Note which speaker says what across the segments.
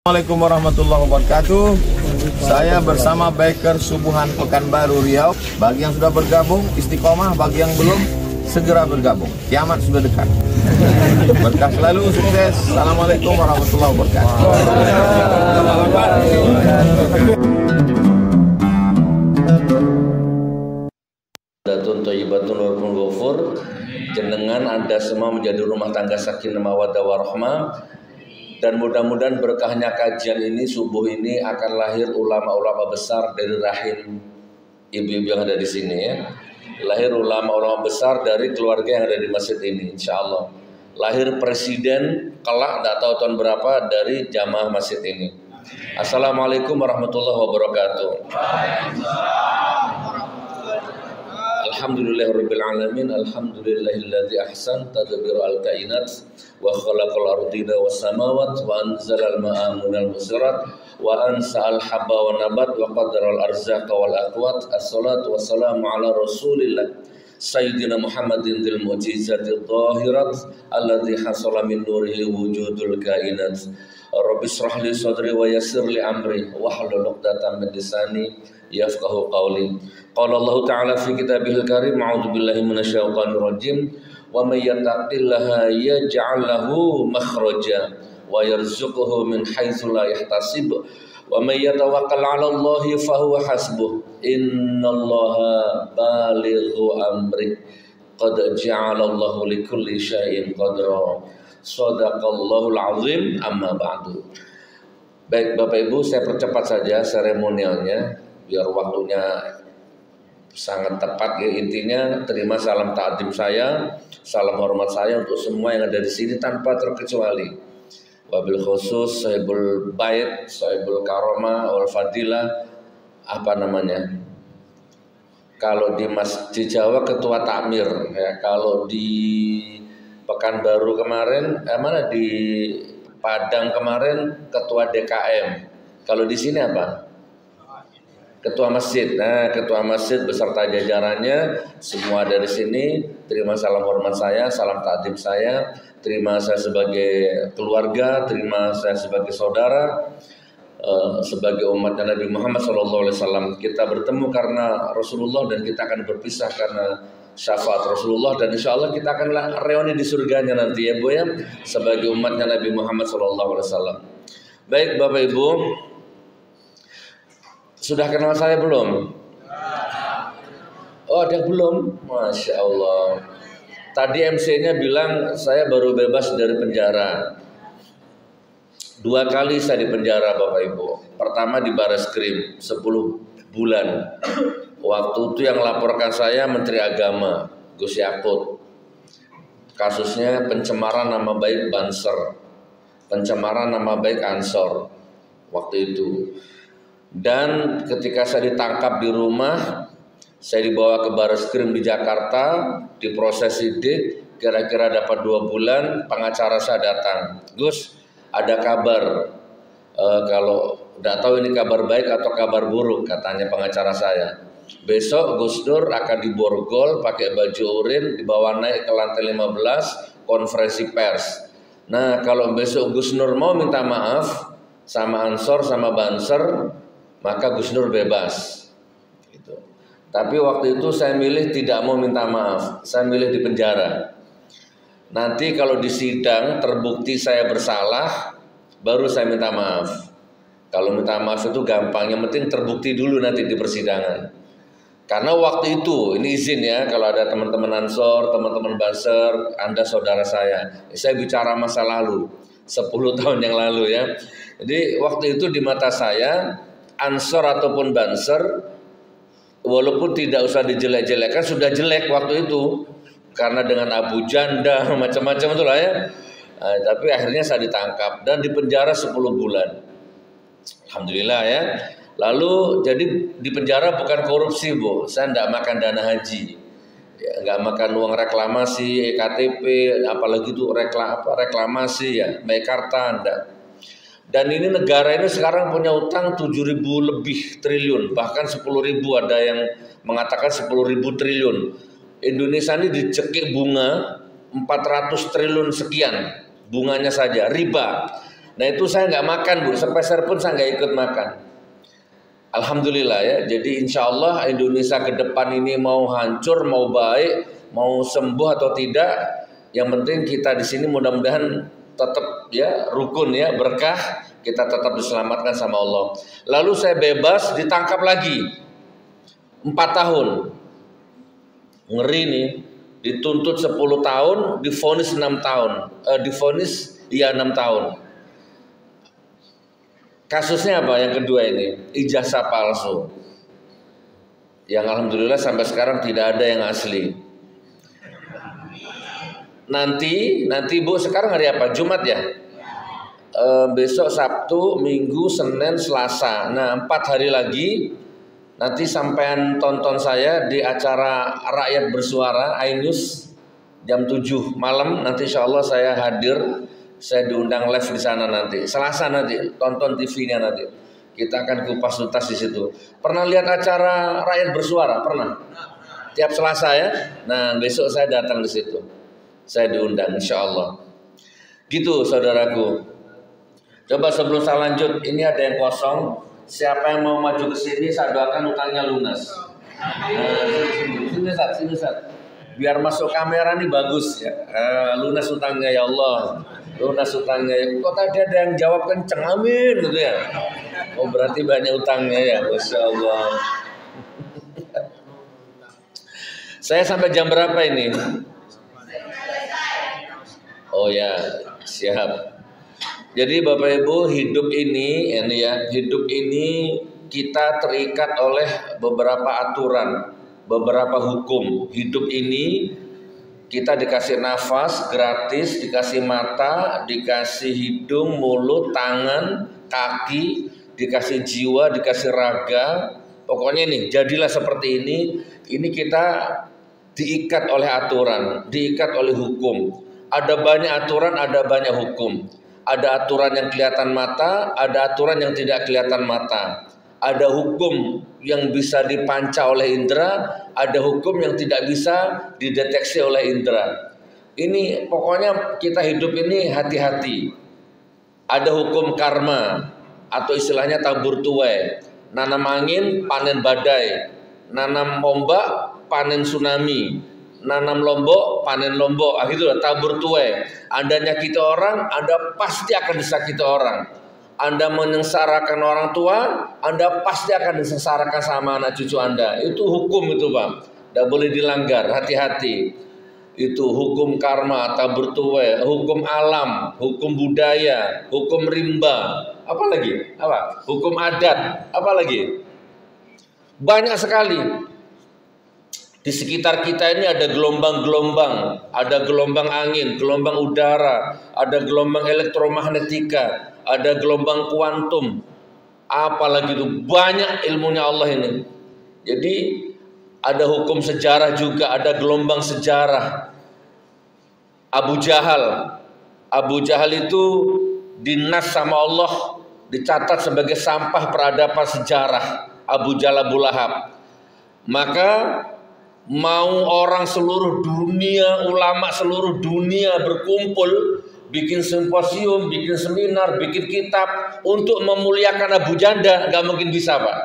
Speaker 1: Assalamualaikum warahmatullahi wabarakatuh. Saya bersama Biker Subuhan Pekanbaru Riau. Bagi yang sudah bergabung, istiqomah. Bagi yang belum, segera bergabung. Kiamat sudah dekat. Berkah selalu, sukses. Assalamualaikum warahmatullahi wabarakatuh.
Speaker 2: Datun thayyibatun warahmatullahi ghafur. Jenengan Anda semua menjadi rumah tangga sakinah mawaddah warahmah. Dan mudah-mudahan berkahnya kajian ini, subuh ini akan lahir ulama-ulama besar dari rahim ibu-ibu yang ada di sini ya. Lahir ulama-ulama besar dari keluarga yang ada di masjid ini, insya Allah. Lahir presiden kelak, tidak tahu tahun berapa, dari jamaah masjid ini. Assalamualaikum warahmatullahi wabarakatuh. Alhamdulillahirabbil alamin, alhamdulillahilladzi ahsan tadbir al-kainat wa khalaqal ardina was samawat wa anzalal ma'a minal musirat wa ansa'al habba wa nabat wa qaddaral arzaqa wal aqwat. Assalatu wassalamu ala rasulillah sayyidina Muhammadin dzil mu'jizati dhahirat alladzi hasala min nurihi wujudul kainat. Rabbi shrah li sadri wa yassir li amri wahlul 'uqdatam min lisani yafqahu qawli. Qala Allah Ta'ala fi kitabihil karim, a'udzu billahi minasyaitonir rajim. Wa may yattaqillaha yaj'al lahu makhraja wa yarzuqhu min haitsu la yahtasib. Wa may yatawakkal 'ala Allahi fa huwa hasbuh. Innallaha balighu amri. Qad ja'ala Allahu likulli syai'in qadra. Shadaqallahul azim. Amma ba'du. Baik Bapak Ibu, saya percepat saja seremonialnya biar waktunya sangat tepat ya. Intinya terima salam ta'zim saya, salam hormat saya untuk semua yang ada di sini tanpa terkecuali. Wabil khusus sahibul bait, sahibul karomah wal fadilah, apa namanya? Kalau di Masjid Jawa ketua takmir ya, kalau di Pekanbaru kemarin, mana di Padang kemarin ketua DKM. Kalau di sini apa? Ketua masjid. Nah, ketua masjid beserta jajarannya semua dari sini. Terima salam hormat saya, salam ta'zim saya. Terima saya sebagai keluarga, terima saya sebagai saudara, sebagai umat Nabi Muhammad SAW. Kita bertemu karena Rasulullah dan kita akan berpisah karena syafaat Rasulullah, dan insya Allah kita akan reuni di surganya nanti ya Bu ya, sebagai umatnya Nabi Muhammad SAW. Baik Bapak Ibu, sudah kenal saya belum? Oh ada yang belum? Masya Allah. Tadi MC-nya bilang saya baru bebas dari penjara. 2 kali saya di penjara Bapak Ibu. Pertama di Bareskrim 10 bulan. Waktu itu yang laporkan saya Menteri Agama Gus Yakut. Kasusnya pencemaran nama baik Banser, pencemaran nama baik Ansor waktu itu. Dan ketika saya ditangkap di rumah, saya dibawa ke Bareskrim di Jakarta, diproses sidik, kira-kira dapat 2 bulan, pengacara saya datang. Gus, ada kabar, kalau tidak tahu ini kabar baik atau kabar buruk, katanya pengacara saya. Besok Gus Dur akan diborgol pakai baju urin, dibawa naik ke lantai 15, konferensi pers. Nah kalau besok Gus Nur mau minta maaf sama Ansor sama Banser, maka Gus Nur bebas gitu. Tapi waktu itu saya milih tidak mau minta maaf, saya milih di penjara. Nanti kalau di sidang terbukti saya bersalah, baru saya minta maaf. Kalau minta maaf itu gampang, yang penting terbukti dulu nanti di persidangan. Karena waktu itu, ini izin ya, kalau ada teman-teman Ansor, teman-teman Banser, Anda saudara saya bicara masa lalu, 10 tahun yang lalu ya. Jadi waktu itu di mata saya, Ansor ataupun Banser, walaupun tidak usah dijelek-jelekkan, sudah jelek waktu itu. Karena dengan Abu Janda, macam-macam itulah ya. Nah, tapi akhirnya saya ditangkap dan dipenjara 10 bulan. Alhamdulillah ya. Lalu jadi di penjara bukan korupsi Bu, saya tidak makan dana haji, ya, nggak makan uang reklamasi, EKTP, apalagi itu reklamasi ya, Meikarta enggak. Dan ini negara ini sekarang punya utang 7.000 lebih triliun, bahkan 10.000, ada yang mengatakan 10.000 triliun. Indonesia ini dicekik bunga 400 triliun sekian, bunganya saja, riba. Nah itu saya nggak makan Bu, sepeser pun saya nggak ikut makan. Alhamdulillah ya. Jadi insya Allah Indonesia ke depan ini mau hancur, mau baik, mau sembuh atau tidak, yang penting kita di sini mudah-mudahan tetap ya rukun ya, berkah, kita tetap diselamatkan sama Allah. Lalu saya bebas, ditangkap lagi 4 tahun. Ngeri nih, dituntut 10 tahun, divonis 6 tahun. Divonis 6 tahun. Kasusnya apa yang kedua ini? Ijazah palsu. Yang alhamdulillah sampai sekarang tidak ada yang asli. Nanti Bu, sekarang hari apa? Jumat ya? Besok Sabtu, Minggu, Senin, Selasa. Nah 4 hari lagi nanti sampean tonton saya di acara Rakyat Bersuara iNews jam 7 malam. Nanti insya Allah saya hadir, saya diundang live di sana nanti. Selasa nanti tonton TV-nya nanti. Kita akan kupas tuntas di situ. Pernah lihat acara Rakyat Bersuara? Pernah? Tiap Selasa ya. Nah besok saya datang di situ. Saya diundang insya Allah. Gitu saudaraku. Coba sebelum saya lanjut, ini ada yang kosong. Siapa yang mau maju ke sini, saya doakan utangnya lunas. Sini Ustaz. Biar masuk kamera nih bagus ya. Lunas utangnya ya Allah. Lunas utangnya. Kok tadi ada yang jawab kenceng, amin gitu ya. Oh berarti banyak utangnya ya, Masya Allah. Saya sampai jam berapa ini? Oh ya, siap. Jadi Bapak Ibu, hidup ini kita terikat oleh beberapa aturan, beberapa hukum. Hidup ini kita dikasih nafas gratis, dikasih mata, dikasih hidung, mulut, tangan, kaki, dikasih jiwa, dikasih raga. Pokoknya nih, jadilah seperti ini. Ini kita diikat oleh aturan, diikat oleh hukum. Ada banyak aturan, ada banyak hukum. Ada aturan yang kelihatan mata, ada aturan yang tidak kelihatan mata. Ada hukum yang bisa dipanca oleh indera, ada hukum yang tidak bisa dideteksi oleh indera. Ini pokoknya kita hidup ini hati-hati. Ada hukum karma atau istilahnya tabur tuai. Nanam angin, panen badai. Nanam ombak, panen tsunami. Nanam lombok, panen lombok. Itulah tabur tuai. Anda nyakiti orang, Anda pasti akan disakiti orang. Anda menyengsarakan orang tua, Anda pasti akan disengsarakan sama anak cucu Anda. Itu hukum itu Pak. Tidak boleh dilanggar, hati-hati. Itu hukum karma, tabur tuai, hukum alam, hukum budaya, hukum rimba. Apa lagi? Apa? Hukum adat. Apa lagi? Banyak sekali. Di sekitar kita ini ada gelombang-gelombang, ada gelombang angin, gelombang udara, ada gelombang elektromagnetika, ada gelombang kuantum. Apalagi itu banyak ilmunya Allah ini. Jadi ada hukum sejarah juga, ada gelombang sejarah. Abu Jahal itu dinas sama Allah, dicatat sebagai sampah peradaban sejarah. Abu Jahal, Abu Lahab. Maka mau orang seluruh dunia, ulama seluruh dunia berkumpul, bikin simposium, bikin seminar, bikin kitab untuk memuliakan Abu Janda, nggak mungkin bisa Pak.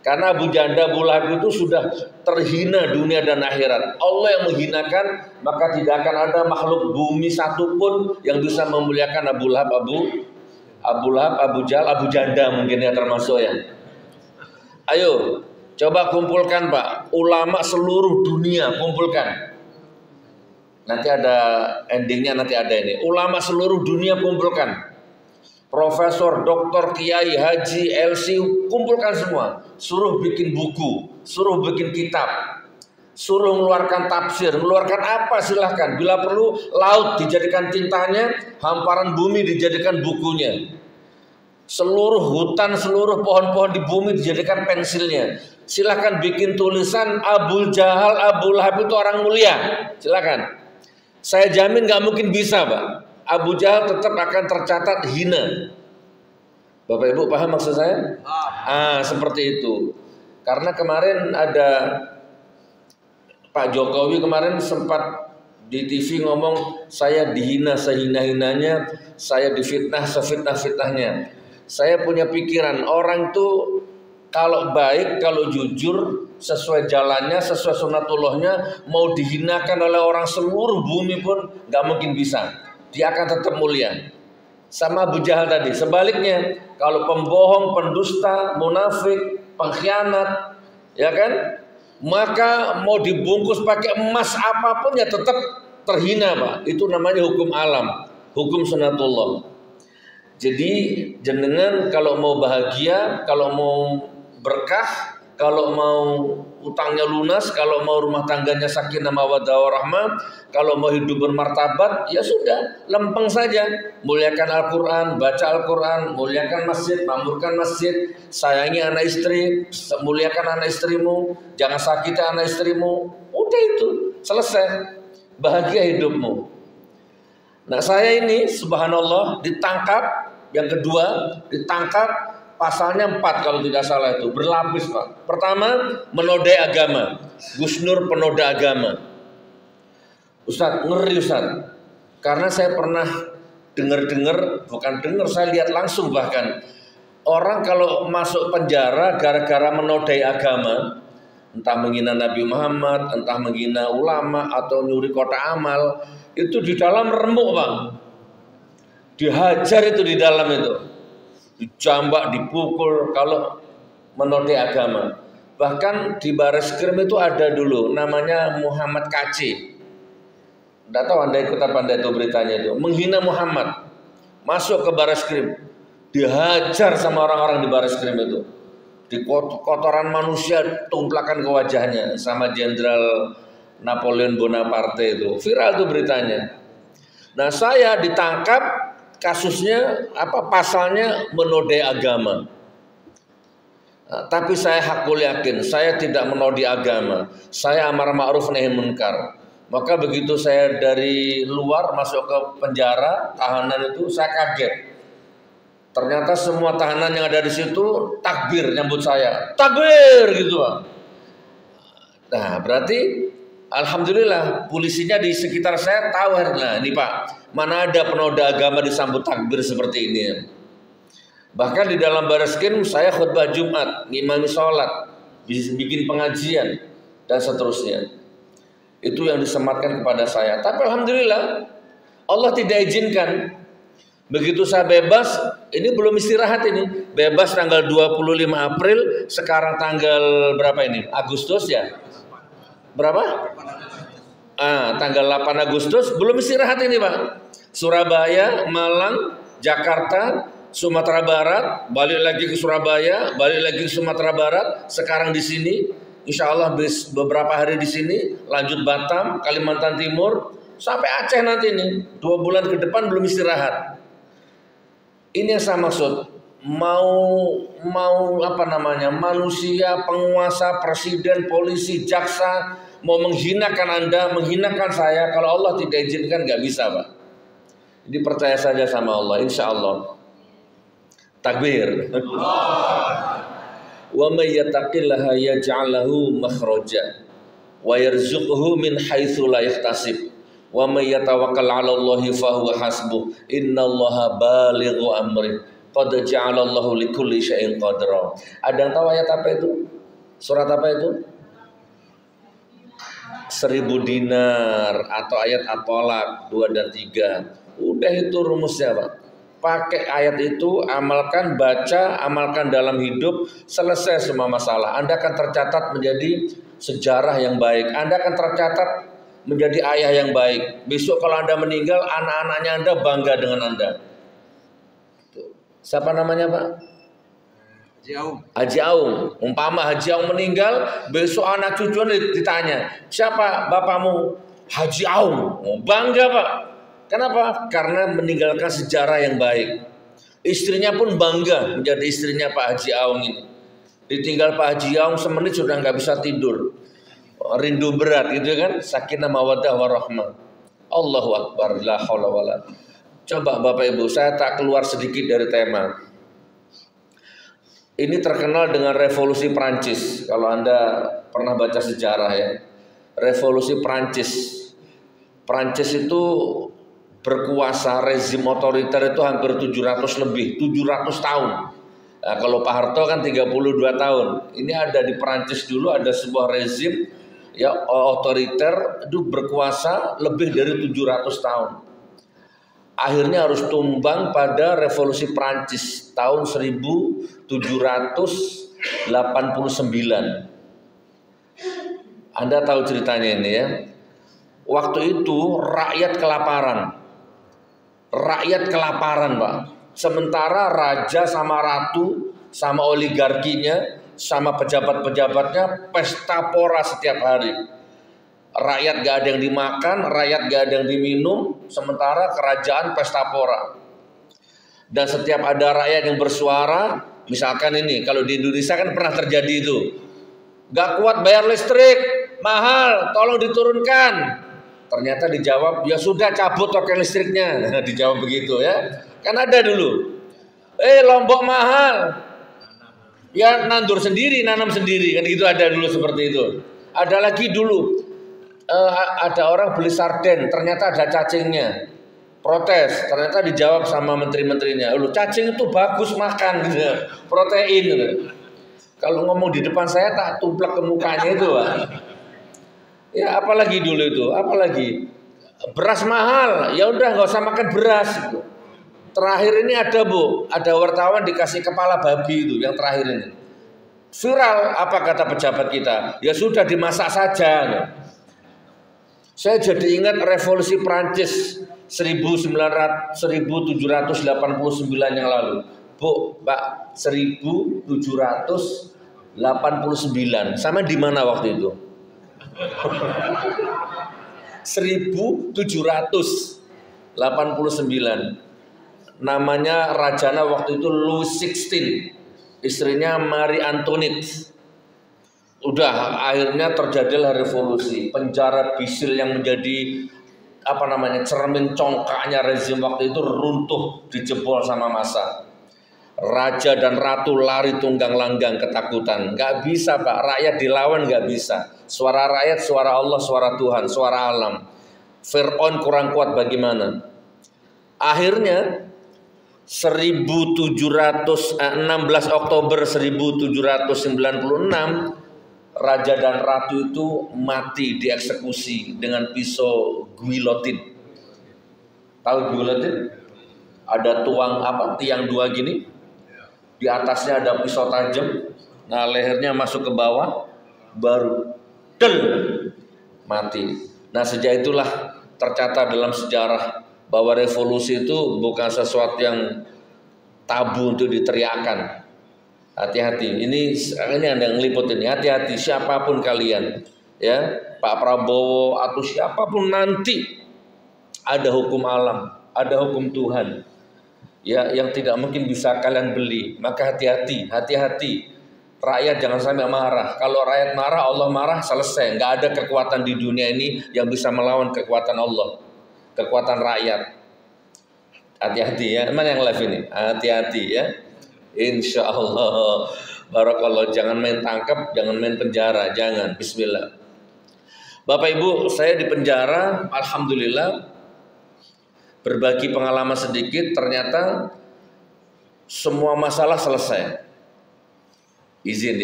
Speaker 2: Karena Abu Janda, Abu Lahab itu sudah terhina dunia dan akhirat. Allah yang menghinakan, maka tidak akan ada makhluk bumi satupun yang bisa memuliakan Abu Lahab, Abu Jahal, Abu Janda mungkin ya termasuk ya. Ayo. Coba kumpulkan Pak, ulama seluruh dunia kumpulkan. Nanti ada endingnya, nanti ada ini. Ulama seluruh dunia kumpulkan. Profesor, doktor, kiai, haji, LC, kumpulkan semua. Suruh bikin buku, suruh bikin kitab, suruh mengeluarkan tafsir, mengeluarkan apa silahkan. Bila perlu laut dijadikan tintanya, hamparan bumi dijadikan bukunya. Seluruh hutan, seluruh pohon-pohon di bumi dijadikan pensilnya. Silahkan bikin tulisan Abu Jahal, Abu Lahab itu orang mulia. Silahkan. Saya jamin gak mungkin bisa Pak. Abu Jahal tetap akan tercatat hina. Bapak Ibu paham maksud saya? Seperti itu. Karena kemarin ada Pak Jokowi kemarin sempat di TV ngomong saya dihina sehina-hinanya, saya difitnah sefitnah-fitnahnya. Saya punya pikiran orang tuh kalau baik, kalau jujur, sesuai jalannya, sesuai sunatullahnya, mau dihinakan oleh orang seluruh bumi pun gak mungkin bisa. Dia akan tetap mulia. Sama Abu Jahal tadi. Sebaliknya, kalau pembohong, pendusta, munafik, pengkhianat, ya kan, maka mau dibungkus pakai emas apapun ya tetap terhina, Pak. Itu namanya hukum alam, hukum sunatullah. Jadi jenengan kalau mau bahagia, kalau mau berkah, kalau mau utangnya lunas, kalau mau rumah tangganya sakinah mawaddah warahmah, kalau mau hidup bermartabat, ya sudah, lempeng saja. Muliakan Al-Quran, baca Al-Quran, muliakan masjid, makmurkan masjid, sayangi anak istri, muliakan anak istrimu, jangan sakiti anak istrimu. Udah itu, selesai. Bahagia hidupmu. Nah saya ini subhanallah ditangkap, yang kedua ditangkap pasalnya 4 kalau tidak salah itu, berlapis Pak. Pertama menodai agama, Gus Nur penoda agama. Ustaz, ngeri Ustaz, karena saya pernah dengar, saya lihat langsung bahkan orang kalau masuk penjara gara-gara menodai agama, entah menghina Nabi Muhammad, entah menghina ulama atau nyuri kotak amal, itu di dalam remuk Bang. Dihajar itu di dalam itu, dijambak, dipukul kalau menodai agama. Bahkan di Bareskrim itu ada dulu namanya Muhammad KC. Tidak tahu Anda ikut apa Anda itu beritanya itu, menghina Muhammad, masuk ke Bareskrim, dihajar sama orang-orang di Bareskrim itu, di kotoran manusia tumplakan ke wajahnya sama Jenderal Napoleon Bonaparte itu, viral itu beritanya. Nah saya ditangkap. Kasusnya pasalnya menodai agama. Nah, tapi saya hakul yakin saya tidak menodai agama. Saya amar ma'ruf nahi munkar. Maka begitu saya dari luar masuk ke penjara tahanan itu, saya kaget. Ternyata semua tahanan yang ada di situ takbir nyambut saya. Takbir gitu. Nah, berarti alhamdulillah polisinya di sekitar saya tahu, nah ini Pak, mana ada penoda agama disambut takbir seperti ini. Bahkan di dalam Bareskrim saya khutbah Jumat, ngimami sholat, bikin pengajian dan seterusnya. Itu yang disematkan kepada saya. Tapi alhamdulillah Allah tidak izinkan. Begitu saya bebas, ini belum istirahat ini, bebas tanggal 25 April, sekarang tanggal berapa ini? Agustus ya? Berapa? Tanggal 8 Agustus, belum istirahat ini Pak. Surabaya, Malang, Jakarta, Sumatera Barat, balik lagi ke Surabaya, balik lagi ke Sumatera Barat, sekarang di sini, insya Allah beberapa hari di sini, lanjut Batam, Kalimantan Timur, sampai Aceh nanti nih, 2 bulan ke depan belum istirahat. Ini yang saya maksud, mau apa namanya, manusia, penguasa, presiden, polisi, jaksa mau menghinakan Anda, menghinakan saya, kalau Allah tidak izinkan nggak bisa Pak. Jadi percaya saja sama Allah, insya Allah. Takbir. Wa may yattaqillaha yaj'al lahu makhraja wa yarzuqhu min haitsu la yahtasib. Wa may yatawakkal 'ala Allahi fa huwa hasbuh. Innallaha balighu amri. Qad ja'alallahu likulli syai'in qadra. Ada yang tahu ayat apa itu? Surat apa itu? 1000 dinar atau ayat At-Thalaq 2 dan 3. Udah itu rumusnya Pak. Pakai ayat itu, amalkan, baca, amalkan dalam hidup, selesai semua masalah. Anda akan tercatat menjadi sejarah yang baik. Anda akan tercatat menjadi ayah yang baik. Besok kalau Anda meninggal, anak-anaknya Anda bangga dengan Anda. Siapa namanya Pak? Haji Aung. Umpama Haji Aung meninggal, besok anak cucunya ditanya, siapa bapakmu? Haji Aung. Bangga Pak. Kenapa? Karena meninggalkan sejarah yang baik. Istrinya pun bangga menjadi istrinya Pak Haji Aung ini. Ditinggal Pak Haji Aung semenit sudah nggak bisa tidur. Rindu berat gitu kan. Sakinah mawaddah warahmah. Allahu Akbar. La haula wala. Coba Bapak Ibu, saya tak keluar sedikit dari tema. Ini terkenal dengan revolusi Prancis. Kalau Anda pernah baca sejarah ya. Revolusi Prancis. Prancis itu berkuasa rezim otoriter itu hampir 700 lebih, 700 tahun. Nah, kalau Pak Harto kan 32 tahun. Ini ada di Prancis dulu ada sebuah rezim ya otoriter itu berkuasa lebih dari 700 tahun. Akhirnya harus tumbang pada revolusi Prancis tahun 1789. Anda tahu ceritanya ini ya. Waktu itu rakyat kelaparan. Rakyat kelaparan, Pak. Sementara raja sama ratu sama oligarkinya sama pejabat-pejabatnya pesta pora setiap hari. Rakyat gak ada yang dimakan, rakyat gak ada yang diminum, sementara kerajaan pesta pora. Dan setiap ada rakyat yang bersuara, misalkan ini, kalau di Indonesia kan pernah terjadi itu. Gak kuat bayar listrik, mahal, tolong diturunkan. Ternyata dijawab, ya sudah cabut token listriknya. Dijawab begitu ya. Kan ada dulu. Lombok mahal. Ya nandur sendiri, nanam sendiri. Kan gitu ada dulu seperti itu. Ada lagi dulu. Ada orang beli sarden, ternyata ada cacingnya. Protes, ternyata dijawab sama menteri-menterinya. Loh, cacing itu bagus makan gitu. Protein gitu. Kalau ngomong di depan saya tak tumplek ke mukanya itu, Pak. Ya apalagi dulu itu, apalagi beras mahal, ya udah nggak usah makan beras. Terakhir ini ada Bu, ada wartawan dikasih kepala babi itu yang terakhir ini. Viral, apa kata pejabat kita? Ya sudah dimasak saja. Saya jadi ingat revolusi Prancis 1789 yang lalu. Bu, Pak, 1789. Sama di mana waktu itu? 1789. Namanya rajana waktu itu Louis XVI, istrinya Marie Antoinette. Udah akhirnya terjadilah revolusi, penjara bisil yang menjadi cermin congkaknya rezim waktu itu runtuh, dijebol sama massa. Raja dan ratu lari tunggang langgang ketakutan. Gak bisa Pak, rakyat dilawan gak bisa. Suara rakyat, suara Allah, suara Tuhan, suara alam. Fir'aun kurang kuat bagaimana? Akhirnya 16 Oktober 1796 raja dan ratu itu mati dieksekusi dengan pisau guillotine. Tahu guillotine? Ada tiang dua gini. Di atasnya ada pisau tajam. Nah, lehernya masuk ke bawah, baru mati. Nah, sejak itulah tercatat dalam sejarah bahwa revolusi itu bukan sesuatu yang tabu untuk diteriakan. Hati-hati. Ini Anda yang ngeliput ini. Hati-hati siapapun kalian, ya, Pak Prabowo atau siapapun nanti ada hukum alam, ada hukum Tuhan. Ya, yang tidak mungkin bisa kalian beli. Maka hati-hati, hati-hati. Rakyat jangan sampai marah. Kalau rakyat marah, Allah marah, selesai. Nggak ada kekuatan di dunia ini yang bisa melawan kekuatan Allah, kekuatan rakyat. Hati-hati ya. Mana yang live ini? Hati-hati ya. Insya Allah. Barakallah. Jangan main tangkap, jangan main penjara, jangan. Bismillah. Bapak Ibu, saya di penjara, alhamdulillah. Berbagi pengalaman sedikit, ternyata semua masalah selesai. Izin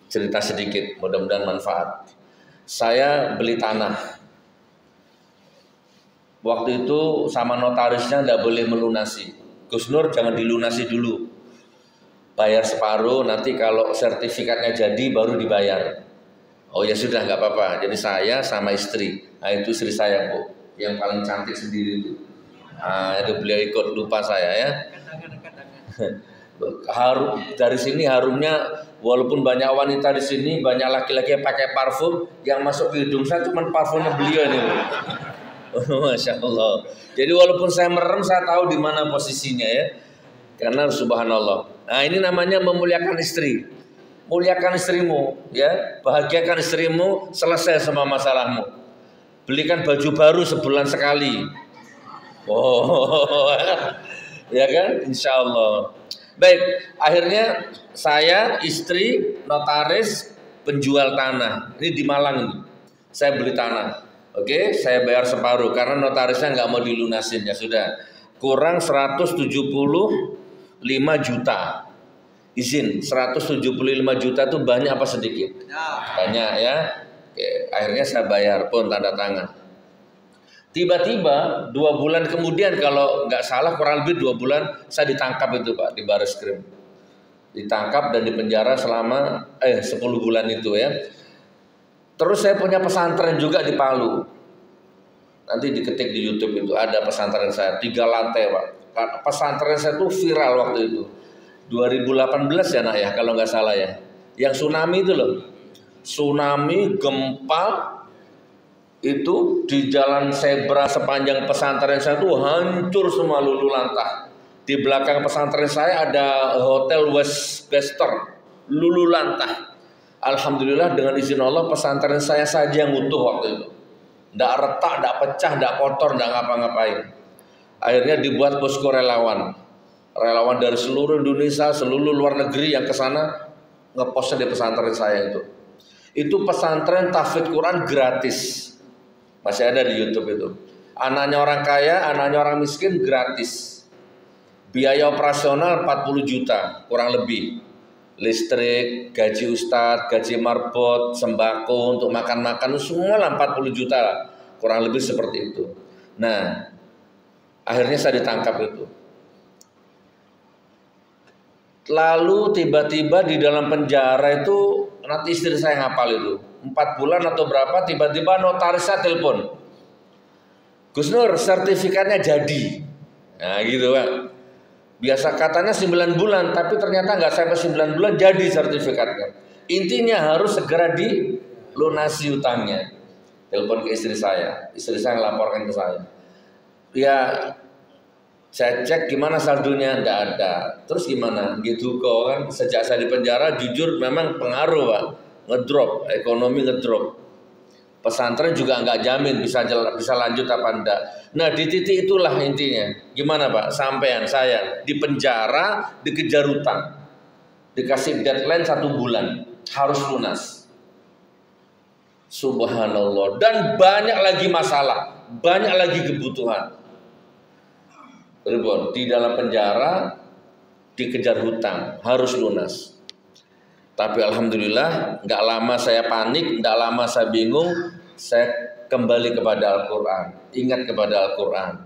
Speaker 2: cerita sedikit, mudah-mudahan manfaat. Saya beli tanah. Waktu itu sama notarisnya tidak boleh melunasi. Gus Nur jangan dilunasi dulu, bayar separuh, nanti kalau sertifikatnya jadi baru dibayar. Oh ya sudah, nggak apa-apa. Jadi saya sama istri, nah itu istri saya Bu, yang paling cantik sendiri itu. Nah, itu beliau ikut, lupa saya ya. Harum dari sini, harumnya walaupun banyak wanita di sini, banyak laki-laki yang pakai parfum, yang masuk ke hidung saya cuma parfumnya beliau ini. Masya Allah. Jadi walaupun saya merem, saya tahu di mana posisinya ya. Karena subhanallah. Nah, ini namanya memuliakan istri. Muliakan istrimu ya, bahagiakan istrimu, selesai semua masalahmu. Belikan baju baru sebulan sekali. Oh, ya kan? Insya Allah. Baik, akhirnya saya, istri, notaris, penjual tanah. Ini di Malang ini. Saya beli tanah. Oke, saya bayar separuh karena notarisnya nggak mau dilunasin, ya sudah. Kurang 175 juta. Izin 175 juta itu banyak apa sedikit? Banyak ya. Oke, akhirnya saya bayar pun tanda tangan. Tiba-tiba 2 bulan kemudian, kalau nggak salah kurang lebih 2 bulan, saya ditangkap itu Pak di Bareskrim. Ditangkap dan dipenjara selama 10 bulan itu ya. Terus saya punya pesantren juga di Palu. Nanti diketik di YouTube itu ada pesantren saya 3 lantai Pak. Pesantren saya tuh viral waktu itu. 2018 ya nak ya kalau nggak salah ya. Yang tsunami itu loh. Tsunami, gempa itu di jalan zebra sepanjang pesantren saya tuh hancur semua, luluh lantah. Di belakang pesantren saya ada Hotel Westchester, luluh lantah. Alhamdulillah dengan izin Allah pesantren saya saja yang utuh waktu itu. Nggak retak, nggak pecah, nggak kotor, nggak ngapa-ngapain. Akhirnya dibuat posko relawan. Relawan dari seluruh Indonesia, seluruh luar negeri yang ke sana ngepostnya di pesantren saya itu. Itu pesantren tahfidz Quran gratis. Masih ada di YouTube itu. Anaknya orang kaya, anaknya orang miskin gratis. Biaya operasional 40 juta kurang lebih. Listrik, gaji ustadz, gaji marbot, sembako untuk makan-makan semua lah 40 juta lah. Kurang lebih seperti itu. Nah, akhirnya saya ditangkap itu. Lalu tiba-tiba di dalam penjara itu, nanti istri saya ngapal itu 4 bulan atau berapa, tiba-tiba notarisnya telepon, Gus Nur sertifikatnya jadi. Nah gitu Pak. Biasa katanya 9 bulan, tapi ternyata nggak sampai 9 bulan jadi sertifikatnya. Intinya harus segera dilunasi utangnya. Telepon ke istri saya ngelaporkan ke saya. Ya saya cek gimana saldonya, nggak ada. Terus gimana? Gitu kok kan. Sejak saya di penjara jujur memang pengaruh Pak. Ngedrop, ekonomi ngedrop. Pesantren juga nggak jamin bisa lanjut apa enggak. Nah di titik itulah intinya. Gimana Pak? Sampean saya di penjara, dikejar utang, dikasih deadline 1 bulan harus lunas. Subhanallah. Dan banyak lagi masalah, banyak lagi kebutuhan. Di dalam penjara dikejar hutang harus lunas. Tapi alhamdulillah nggak lama saya panik, nggak lama saya bingung, saya kembali kepada Al-Quran, ingat kepada Al-Quran.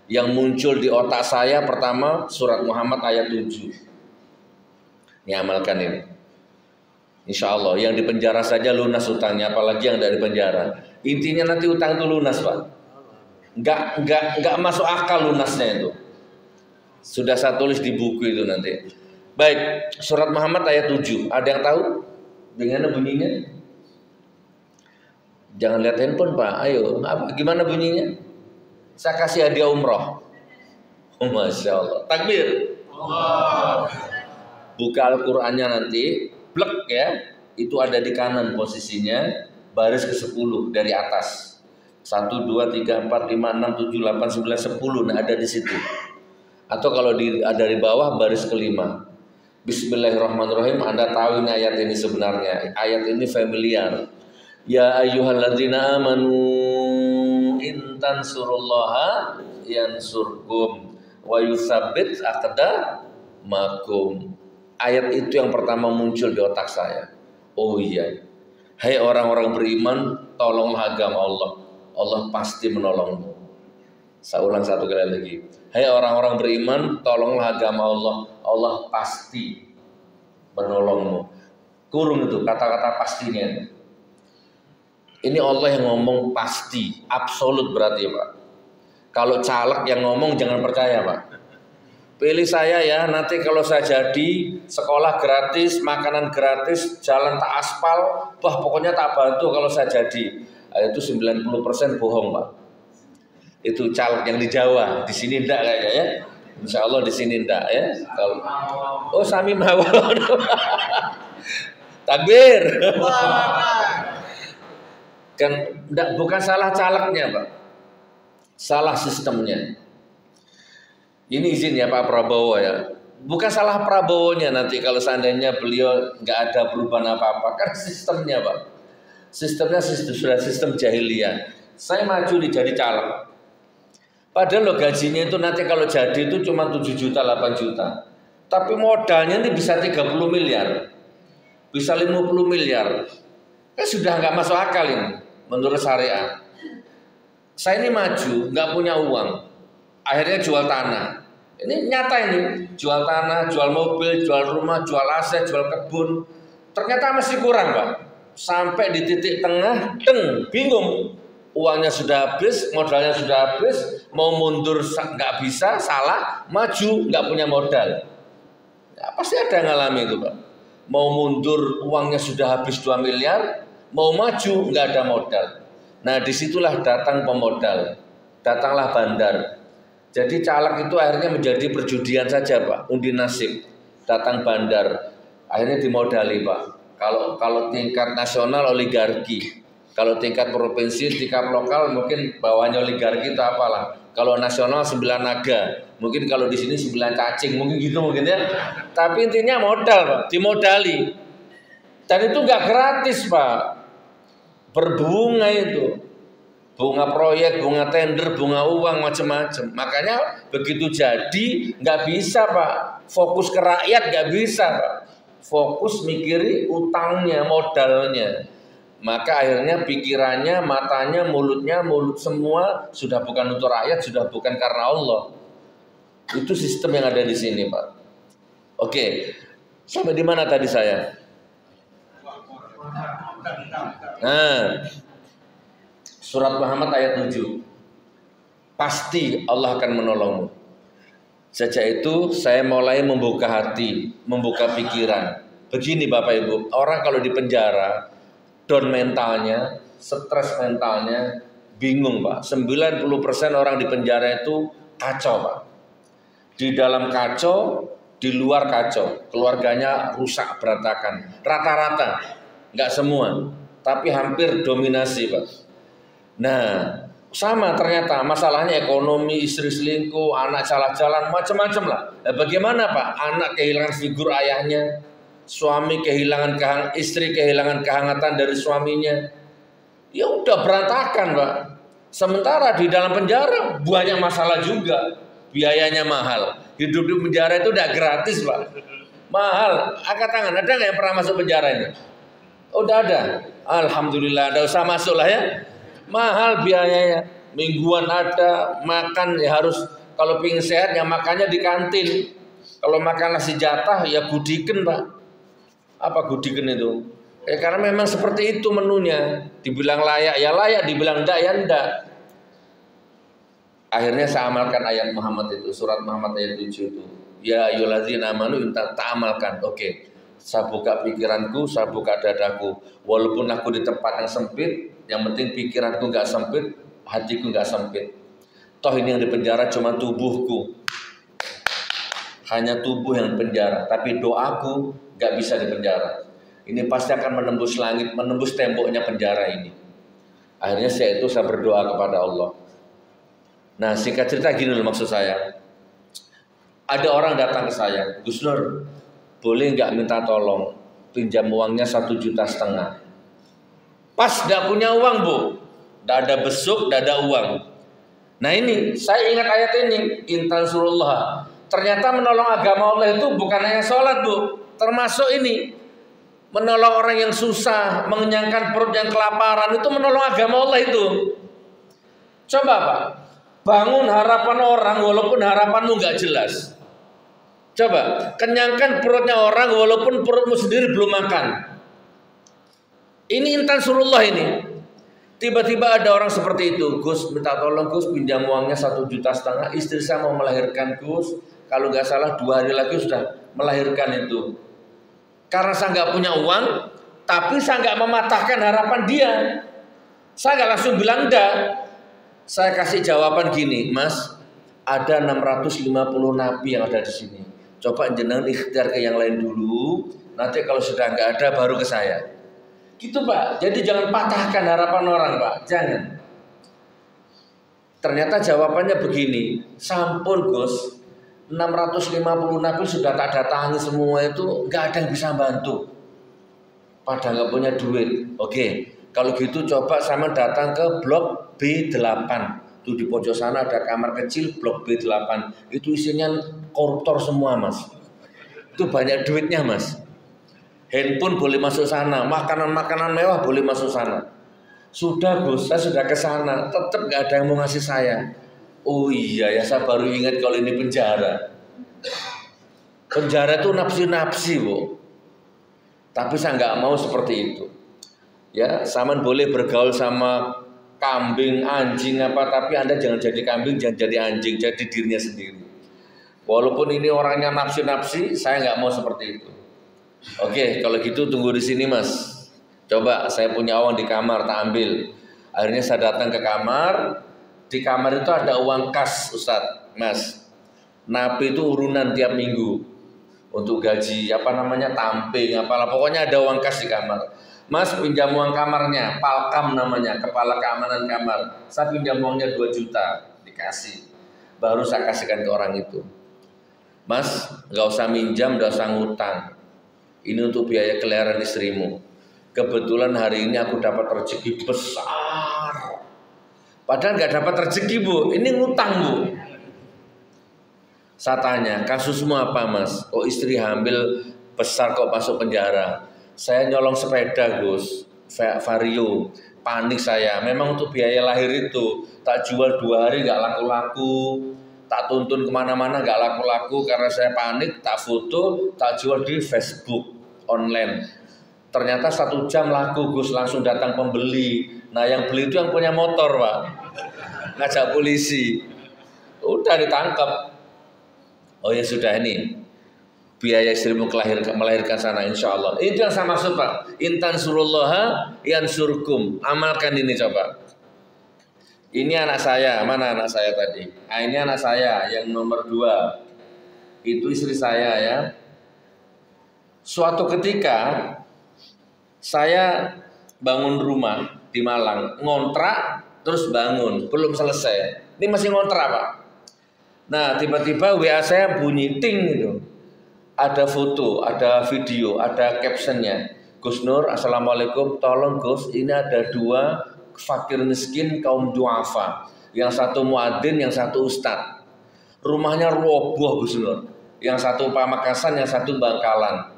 Speaker 2: Yang muncul di otak saya pertama surat Muhammad ayat 7. Amalkan ini. Insya Allah yang di penjara saja lunas utangnya, apalagi yang dari penjara. Intinya nanti utang itu lunas Pak. Nggak masuk akal lunasnya itu. Sudah saya tulis di buku itu nanti. Baik, surat Muhammad ayat 7. Ada yang tahu? Bagaimana bunyinya? Jangan lihat handphone Pak. Ayo, gimana bunyinya? Saya kasih hadiah umroh. Oh, Masya Allah. Takbir. Allah. Buka Al-Qurannya nanti, blek ya. Itu ada di kanan posisinya, baris ke-10 dari atas. 1, 2, 3, 4, 5, 6, 7, 8, 9, 10. Nah ada di situ. Atau kalau ada di bawah baris ke-5. Bismillahirrahmanirrahim. Anda tahu ini ayat ini sebenarnya. Ayat ini familiar. Ya ayyuhalladzina amanu in tansurullaha yansurkum wa yutsabbit aqdamakum. Ayat itu yang pertama muncul di otak saya. Oh iya. Hai orang-orang beriman, tolonglah agama Allah. Allah pasti menolongmu. Saya ulang 1 kali lagi. Hai orang-orang beriman, tolonglah agama Allah. Allah pasti menolongmu. Kurung itu kata-kata pastinya. Ini Allah yang ngomong pasti, absolut berarti Pak. Kalau caleg yang ngomong jangan percaya Pak. Pilih saya ya, nanti kalau saya jadi sekolah gratis, makanan gratis, jalan tak aspal, wah pokoknya tak bantu kalau saya jadi. Itu 90% bohong Pak. Itu caleg yang di Jawa, di sini enggak kayaknya ya. Insya Allah di sini enggak ya. Kalau oh sami mawon. Takbir. Kan enggak, bukan salah calegnya Pak. Salah sistemnya. Ini izin ya Pak Prabowo ya. Bukan salah Prabowonya nanti kalau seandainya beliau nggak ada perubahan apa-apa. Kan sistemnya Pak. Sistemnya sudah sistem jahiliyah. saya maju jadi caleg. Padahal lo gajinya itu nanti kalau jadi itu cuma 7 juta, 8 juta. Tapi modalnya ini bisa 30 miliar. Bisa 50 miliar. Kan sudah nggak masuk akal ini menurut syariah. Saya ini maju, nggak punya uang. Akhirnya jual tanah. Ini nyata ini. Jual tanah, jual mobil, jual rumah, jual aset, jual kebun. Ternyata masih kurang, Pak. Sampai di titik tengah, bingung. Uangnya sudah habis, modalnya sudah habis, mau mundur nggak bisa, salah, maju nggak punya modal. Ya, pasti ada yang ngalami itu, Pak. Mau mundur uangnya sudah habis 2 miliar, mau maju nggak ada modal. Nah disitulah datang pemodal, datanglah bandar. Jadi caleg itu akhirnya menjadi perjudian saja, Pak, undi nasib. Datang bandar, akhirnya dimodali, Pak. Kalau tingkat nasional oligarki. Kalau tingkat provinsi, tingkat lokal mungkin bawahnya oligarki itu apalah. Kalau nasional 9 naga, mungkin kalau di sini 9 cacing, mungkin gitu mungkin ya. Tapi intinya modal, Pak, dimodali. Dan itu nggak gratis, Pak. Berbunga itu. Bunga proyek, bunga tender, bunga uang, macam-macam. Makanya begitu jadi nggak bisa, Pak. Fokus ke rakyat nggak bisa, Pak. Fokus mikiri utangnya, modalnya. Maka akhirnya pikirannya, matanya, mulutnya, mulut semua sudah bukan untuk rakyat, sudah bukan karena Allah. Itu sistem yang ada di sini, Pak. Oke, sampai di mana tadi saya? Nah, surat Muhammad ayat 7. Pasti Allah akan menolongmu. Sejak itu saya mulai membuka hati, membuka pikiran. Begini Bapak Ibu, orang kalau di penjara, down mentalnya, stres mentalnya, bingung Pak. 90% orang di penjara itu kacau Pak. Di dalam kacau, di luar kacau. Keluarganya rusak berantakan. Rata-rata, nggak semua, tapi hampir dominasi Pak. Nah, sama ternyata masalahnya ekonomi, istri selingkuh, anak salah jalan, macam-macam lah. Bagaimana Pak? Anak kehilangan figur ayahnya, suami kehilangan istri kehilangan kehangatan dari suaminya. Ya udah berantakan, Pak. Sementara di dalam penjara banyak masalah juga. Biayanya mahal. Hidup di penjara itu udah gratis, Pak. Mahal. Angkat tangan, ada nggak yang pernah masuk penjara ini? Udah ada. Alhamdulillah, ada usah masuk lah ya. Mahal biayanya. Mingguan ada, makan ya harus, kalau pingin sehat ya makannya di kantin. Kalau makan nasi jatah ya gudiken, Pak. Apa gudiken itu? Karena memang seperti itu menunya. Dibilang layak ya layak, dibilang enggak ya enggak. Akhirnya saya amalkan ayat Muhammad itu, surat Muhammad ayat 7 itu. Ya ayyuhallazina amanu tak amalkan. Oke. Saya buka pikiranku, saya buka dadaku. Walaupun aku di tempat yang sempit, yang penting pikiranku enggak sempit, hatiku enggak sempit. Toh ini yang di penjara cuma tubuhku. Hanya tubuh yang penjara, tapi doaku gak bisa di penjara. Ini pasti akan menembus langit, menembus temboknya penjara ini. Akhirnya saya berdoa kepada Allah. Nah singkat cerita gini loh maksud saya. Ada orang datang ke saya, Gus Nur, boleh gak minta tolong pinjam uangnya 1,5 juta. Pas gak punya uang Bu, gak ada besuk, gak ada uang. Nah ini, saya ingat ayat ini, intan surullah. Ternyata menolong agama Allah itu bukan hanya sholat Bu, termasuk ini menolong orang yang susah, mengenyangkan perut yang kelaparan, itu menolong agama Allah itu. Coba Pak, bangun harapan orang walaupun harapanmu nggak jelas. Coba kenyangkan perutnya orang walaupun perutmu sendiri belum makan. Ini intan surullah ini. Tiba-tiba ada orang seperti itu, Gus minta tolong Gus pinjam uangnya 1,5 juta, istri saya mau melahirkan Gus. Kalau nggak salah 2 hari lagi sudah melahirkan itu. Karena saya nggak punya uang, tapi saya nggak mematahkan harapan dia. Saya nggak langsung bilang enggak. Saya kasih jawaban gini, Mas, ada 650 nabi yang ada di sini. Coba jenengan ikhtiar ke yang lain dulu. Nanti kalau sudah nggak ada baru ke saya. Gitu Pak. Jadi jangan patahkan harapan orang Pak. Jangan. Ternyata jawabannya begini. Sampun Gus. 650 nabi sudah tak datangi semua itu, nggak ada yang bisa bantu. Pada nggak punya duit. Oke, Kalau gitu coba sama datang ke blok B8. Tuh di pojok sana ada kamar kecil, blok B8. Itu isinya koruptor semua, Mas. Itu banyak duitnya, Mas. Handphone boleh masuk sana, makanan-makanan mewah boleh masuk sana. Sudah Gus, saya sudah ke sana, tetap nggak ada yang mau ngasih saya. Oh iya ya, saya baru ingat kalau ini penjara. Penjara itu nafsi-nafsi, Bu. Tapi saya nggak mau seperti itu. Ya, saman boleh bergaul sama kambing, anjing apa, tapi Anda jangan jadi kambing, jangan jadi anjing, jadi dirinya sendiri. Walaupun ini orangnya nafsi-nafsi, saya nggak mau seperti itu. Oke, kalau gitu tunggu di sini, Mas. Coba saya punya uang di kamar, tak ambil. Akhirnya saya datang ke kamar. Di kamar itu ada uang kas, Ustadz, Mas. Napi itu urunan tiap minggu untuk gaji apa namanya tamping apalah, pokoknya ada uang kas di kamar. Mas pinjam uang kamarnya, Palkam namanya, kepala keamanan kamar. Saya pinjam uangnya 2 juta, dikasih. Baru saya kasihkan ke orang itu. Mas, nggak usah minjam, nggak usah ngutang. Ini untuk biaya kelahiran istrimu. Kebetulan hari ini aku dapat rezeki besar. Padahal nggak dapat rezeki, Bu. Ini ngutang, Bu. Saya tanya, kasusmu apa, Mas? Oh, istri hamil besar kok masuk penjara. Saya nyolong sepeda, Gus, Vario. Panik saya. Memang untuk biaya lahir itu tak jual 2 hari nggak laku-laku. Tak tuntun kemana-mana nggak laku-laku karena saya panik. Tak foto, tak jual di Facebook online. Ternyata 1 jam laku, Gus, langsung datang pembeli. Nah yang beli itu yang punya motor, Pak. Ngajak polisi. Udah ditangkap. Oh ya sudah, ini biaya istrimu melahirkan sana, insya Allah. Itu yang saya maksud, Pak. Intan surullaha yansurkum. Amalkan ini coba. Ini anak saya. Mana anak saya tadi? Nah, ini anak saya yang nomor 2. Itu istri saya ya. Suatu ketika saya bangun rumah di Malang, ngontrak terus bangun, belum selesai. Ini masih ngontrak, Pak. Nah, tiba-tiba WA saya bunyi ting gitu. Ada foto, ada video, ada captionnya. Gus Nur, assalamualaikum. Tolong Gus, ini ada 2 fakir miskin kaum duafa. Yang satu muadzin, yang satu ustad. Rumahnya roboh, Gus Nur. Yang satu Pamekasan, yang satu Bangkalan.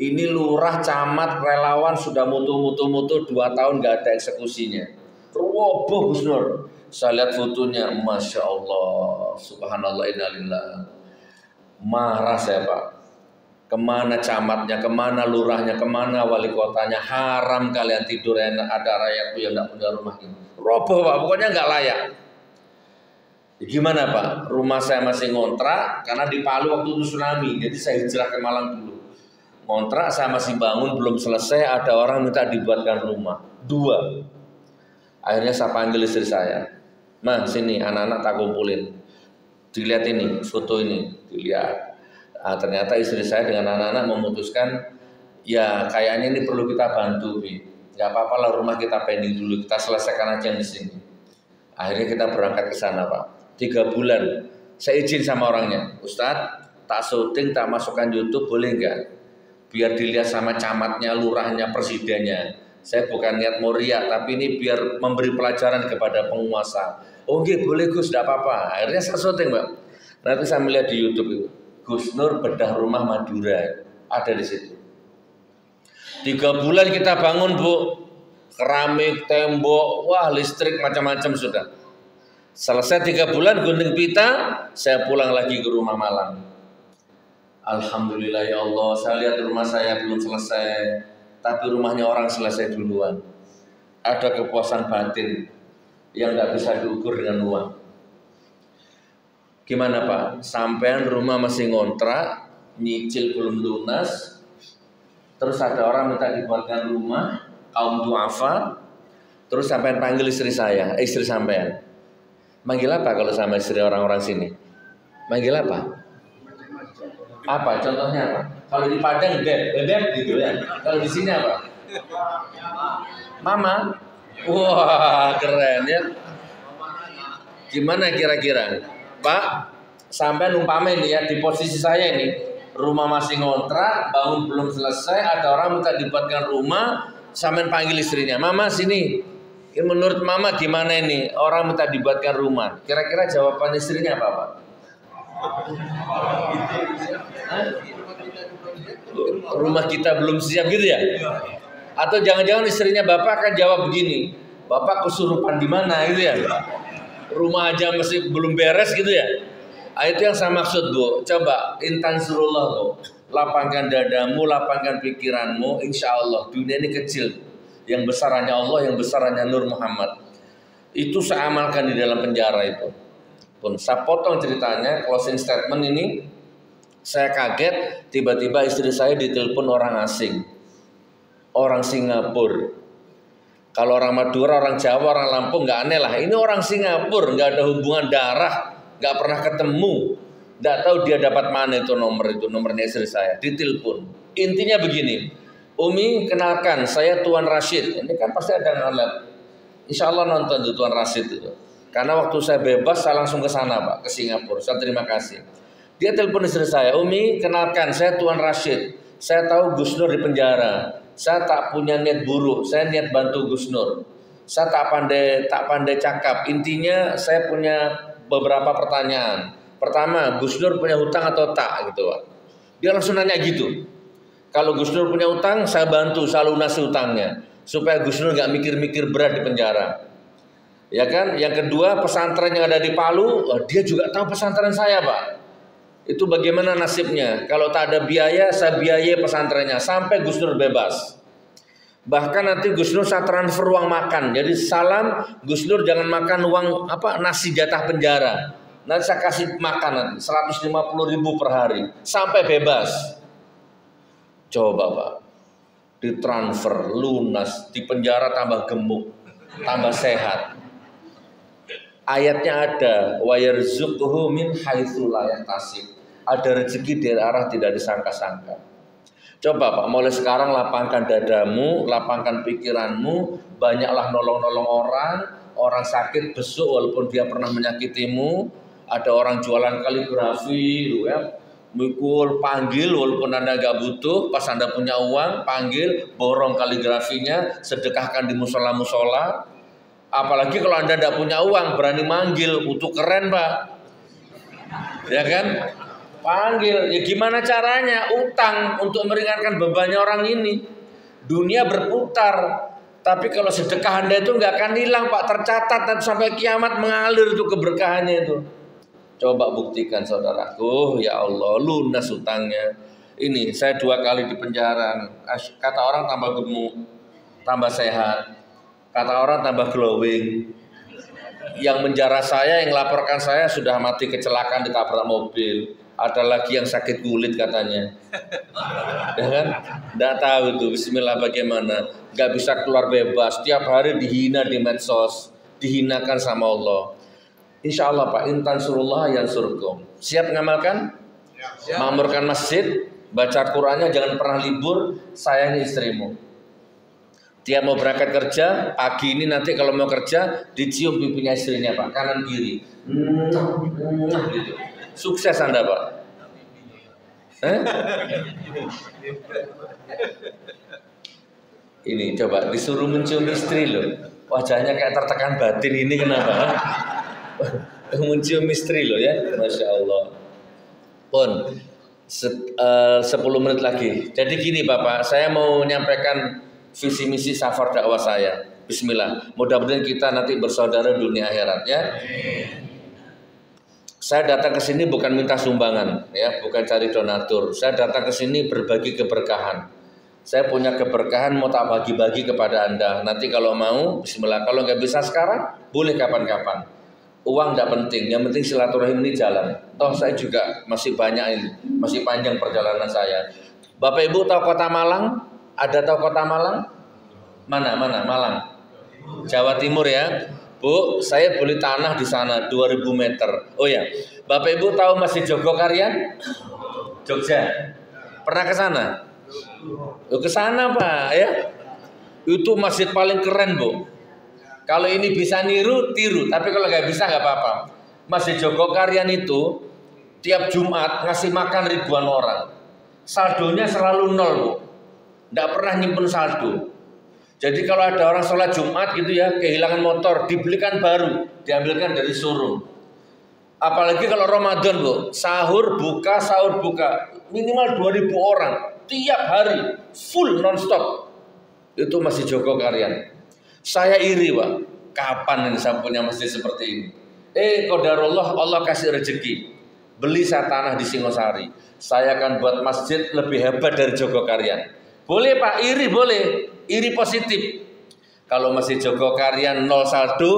Speaker 2: Ini lurah, camat, relawan sudah mutu-mutu 2 tahun nggak ada eksekusinya. Roboh, Gus Nur. Saya lihat fotonya, masya Allah, subhanallah, innalillah. Marah saya, Pak. Kemana camatnya, kemana lurahnya, kemana wali kotanya? Haram kalian tidur enak, ada rakyat yang nggak punya rumah ini. Roboh, Pak, pokoknya nggak layak. Ya, gimana, Pak? Rumah saya masih ngontrak karena di Palu waktu itu tsunami, jadi saya hijrah ke Malang dulu. Ngontrak saya masih bangun, belum selesai, ada orang minta dibuatkan rumah 2. Akhirnya saya panggil istri saya, "Ma, sini, anak-anak tak kumpulin. Dilihat ini, foto ini, dilihat." Nah, ternyata istri saya dengan anak-anak memutuskan, ya kayaknya ini perlu kita bantu, Bi. Gak apa-apa lah, rumah kita pending dulu, kita selesaikan aja di sini. Akhirnya kita berangkat ke sana, Pak. 3 bulan, saya izin sama orangnya, "Ustadz, tak syuting, tak masukkan YouTube, boleh nggak? Biar dilihat sama camatnya, lurahnya, presidennya. Saya bukan niat muria, tapi ini biar memberi pelajaran kepada penguasa." "Oh nggih, boleh Gus, tidak apa-apa." Akhirnya saya syuting, Pak. Nanti saya melihat di YouTube itu, Gus Nur bedah rumah Madura, ada di situ. 3 bulan kita bangun, Bu. Keramik, tembok, wah listrik macam-macam sudah. Selesai 3 bulan gunting pita, saya pulang lagi ke rumah Malang. Alhamdulillah ya Allah, saya lihat rumah saya belum selesai, tapi rumahnya orang selesai duluan. Ada kepuasan batin yang nggak bisa diukur dengan uang. Gimana, Pak? Sampean rumah masih ngontrak, nyicil belum lunas, terus ada orang minta dibuatkan rumah, kaum duafa, terus sampean panggil istri saya, istri sampean. Manggil apa kalau sama istri orang-orang sini? Manggil apa? Apa? Contohnya apa? Kalau di Padang bebek gitu ya. Kalau di sini apa? Mama. Wah, keren ya. Gimana kira-kira? Pak, sampai umpama ini ya, di posisi saya ini, rumah masih ngontrak, bangun belum selesai, ada orang minta dibuatkan rumah, Sampean panggil istrinya, "Mama sini. Menurut Mama gimana ini? Orang minta dibuatkan rumah." Kira-kira jawaban istrinya apa, Pak? Rumah kita belum siap gitu ya? Atau jangan-jangan istrinya Bapak akan jawab begini, "Bapak kesurupan di mana?" gitu ya. Rumah aja masih belum beres gitu ya. Itu yang saya maksud, Bu. Coba intansurullah, Bu. Lapangkan dadamu, lapangkan pikiranmu. Insya Allah dunia ini kecil. Yang besar hanya Allah, yang besar hanya Nur Muhammad. Itu saya amalkan di dalam penjara itu. Pun saya potong ceritanya, closing statement ini. Saya kaget, tiba-tiba istri saya ditelepon orang asing. Orang Singapura. Kalau orang Madura, orang Jawa, orang Lampung nggak aneh lah. Ini orang Singapura, nggak ada hubungan darah, nggak pernah ketemu, nggak tahu dia dapat mana itu nomornya istri saya. Ditelepon. Intinya begini, "Umi, kenalkan, saya Tuan Rashid." Ini kan pasti ada ngalat. Insya Allah nonton tuh Tuan Rashid itu. Karena waktu saya bebas, saya langsung ke sana, Pak, ke Singapura. Saya terima kasih. Dia telepon istri saya, "Umi, kenalkan, saya Tuan Rashid. Saya tahu Gus Nur di penjara. Saya tak punya niat buruk, saya niat bantu Gus Nur. Saya tak pandai cakap. Intinya saya punya beberapa pertanyaan. Pertama, Gus Nur punya hutang atau tak?" gitu, Pak. Dia langsung nanya gitu. Kalau Gus Nur punya hutang, saya bantu, saya lunasi hutangnya, supaya Gus Nur nggak mikir-mikir berat di penjara. Ya kan? Yang kedua, pesantren yang ada di Palu, dia juga tahu pesantren saya, Pak. Itu bagaimana nasibnya? Kalau tak ada biaya, saya biayai pesantrennya sampai Gus Nur bebas. Bahkan nanti Gus Nur saya transfer uang makan. Jadi salam, Gus Nur jangan makan uang nasi jatah penjara. Nanti saya kasih makan nanti 150.000 per hari sampai bebas. Coba, Pak. Ditransfer, lunas, di penjara tambah gemuk, tambah sehat. Ayatnya ada, wa yarzuquhu min haitsu la yahtasib. Ada rezeki dari arah tidak disangka-sangka. Coba, Pak, mulai sekarang lapangkan dadamu, lapangkan pikiranmu, banyaklah nolong-nolong orang sakit besuk walaupun dia pernah menyakitimu. Ada orang jualan kaligrafi, ya, mikul, panggil walaupun Anda gak butuh, pas Anda punya uang, panggil, borong kaligrafinya, sedekahkan di musola-musola. Apalagi kalau Anda tidak punya uang, berani manggil, untuk keren, Pak. Ya kan? Panggil, ya gimana caranya? Utang untuk meringankan bebannya orang ini. Dunia berputar, tapi kalau sedekah Anda itu nggak akan hilang, Pak, tercatat dan sampai kiamat mengalir itu keberkahannya itu. Coba buktikan, saudaraku, ya Allah, lunas utangnya. Ini saya 2 kali di penjara. Kata orang tambah gemuk, tambah sehat. Kata orang tambah glowing. Yang menjara saya, yang laporkan saya sudah mati kecelakaan ditabrak mobil. Ada lagi yang sakit kulit katanya. Ya kan? Nggak tahu itu, bismillah bagaimana. Nggak bisa keluar bebas. Tiap hari dihina di medsos. Dihinakan sama Allah. Insya Allah, Pak, intansurullah yansurkum. Siap ngamalkan? Siap. Mamurkan masjid. Baca Qur'annya, jangan pernah libur. Sayangi istrimu. Dia mau berangkat kerja, pagi ini nanti kalau mau kerja, dicium pipinya istrinya, Pak, kanan kiri. Gitu. Sukses Anda, Pak. Ini coba disuruh mencium istri loh. Wajahnya kayak tertekan batin ini kenapa? Mencium istri loh ya, Masya Allah. Pun 10 menit lagi. Jadi gini Bapak, saya mau menyampaikan visi misi safar dakwah saya. Bismillah. Mudah-mudahan kita nanti bersaudara dunia akhirat ya. Saya datang ke sini bukan minta sumbangan, ya, bukan cari donatur. Saya datang ke sini berbagi keberkahan. Saya punya keberkahan mau tak bagi-bagi kepada Anda. Nanti kalau mau, bismillah. Kalau nggak bisa sekarang, boleh kapan-kapan. Uang nggak penting, yang penting silaturahim ini jalan. Toh saya juga masih banyak ini, masih panjang perjalanan saya. Bapak Ibu tahu Kota Malang? Ada tahu Kota Malang? Mana Malang? Jawa Timur ya. Bu, saya beli tanah di sana 2000 meter. Oh ya, Bapak Ibu tahu Masjid Jogokarian? Jogja. Pernah ke sana? Ke sana Pak ya. Itu masjid paling keren Bu. Kalau ini bisa niru, tiru. Tapi kalau nggak bisa nggak apa-apa. Masjid Jogokarian itu tiap Jumat ngasih makan ribuan orang. Saldonya selalu 0 Bu. Nggak pernah nyimpen saldo. Jadi kalau ada orang sholat Jumat gitu ya, kehilangan motor, dibelikan baru, diambilkan dari showroom. Apalagi kalau Ramadan, Bu, sahur buka, minimal 2.000 orang tiap hari, full non-stop. Itu masih Joko Karyan. Saya iri, Pak. Kapan ini saya punya masjid seperti ini? Qadarullah, Allah kasih rezeki. Beli saya tanah di Singosari. Saya akan buat masjid lebih hebat dari Joko Karyan. Boleh, Pak, iri boleh. Iri positif. Kalau masih Joko Karyan 0 saldo,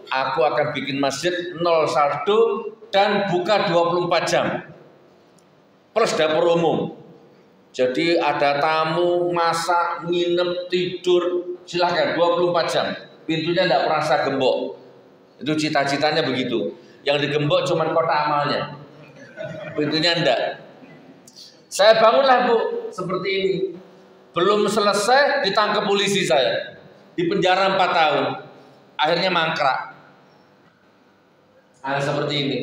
Speaker 2: aku akan bikin masjid 0 saldo dan buka 24 jam. Plus dapur umum. Jadi ada tamu, masak, nginep, tidur, silakan 24 jam. Pintunya tidak pernah saya gembok. Itu cita-citanya begitu. Yang digembok cuma kota amalnya. Pintunya enggak. Saya bangunlah, Bu, seperti ini. Belum selesai ditangkap polisi saya. Di penjara 4 tahun. Akhirnya mangkrak. Seperti ini.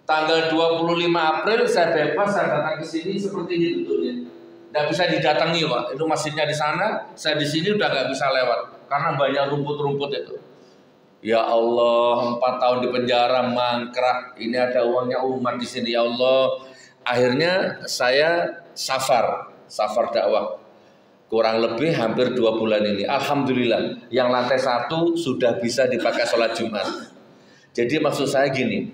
Speaker 2: Tanggal 25 April saya bebas, saya datang ke sini seperti ini tentunya. Tidak bisa didatangi, Pak. Itu masjidnya di sana, saya di sini udah nggak bisa lewat karena banyak rumput-rumput itu. Ya Allah, 4 tahun di penjara mangkrak. Ini ada uangnya umat di sini, ya Allah. Akhirnya saya safar dakwah. Kurang lebih hampir 2 bulan ini. Alhamdulillah, yang lantai 1 sudah bisa dipakai sholat Jumat. Jadi maksud saya gini,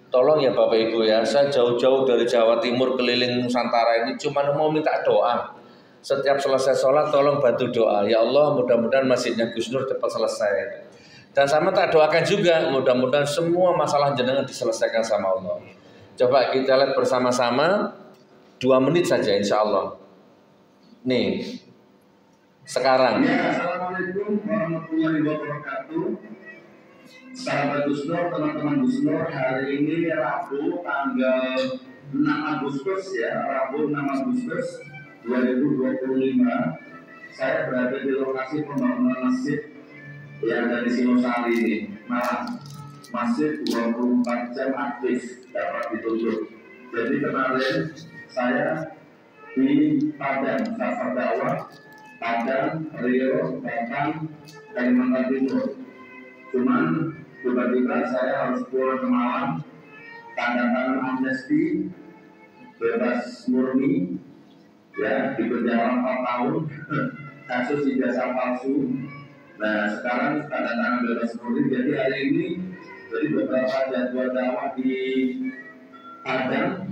Speaker 2: tolong ya Bapak Ibu ya, saya jauh-jauh dari Jawa Timur keliling Nusantara ini cuma mau minta doa. Setiap selesai sholat tolong bantu doa. Ya Allah, mudah-mudahan masjidnya Gus Nur cepat selesai. Dan sama tak doakan juga, mudah-mudahan semua masalah jenengan diselesaikan sama Allah. Coba kita lihat bersama-sama 2 menit saja insya Allah. Nih, sekarang.
Speaker 3: Ya, Assalamualaikum warahmatullahi wabarakatuh. Sahabat Gus Nur, teman-teman Gus Nur, hari ini Rabu tanggal 6 Agustus ya, Rabu 6 Agustus 2025. Saya berada di lokasi pembangunan masjid yang ada di Singosari ini. Masjid 24 jam aktif dapat ditutup. Jadi kemarin saya di Padang, Safar Dakwah, Padang, Riau, Batang, Kalimantan Timur. Cuman tiba-tiba saya harus pulang ke Malang, tanda tangan amnesti, bebas murni, ya di penjara 4 tahun, kasus ijazah palsu. Nah sekarang tanda tangan bebas murni. Jadi hari ini, jadi beberapa jadwal dakwah di Padang,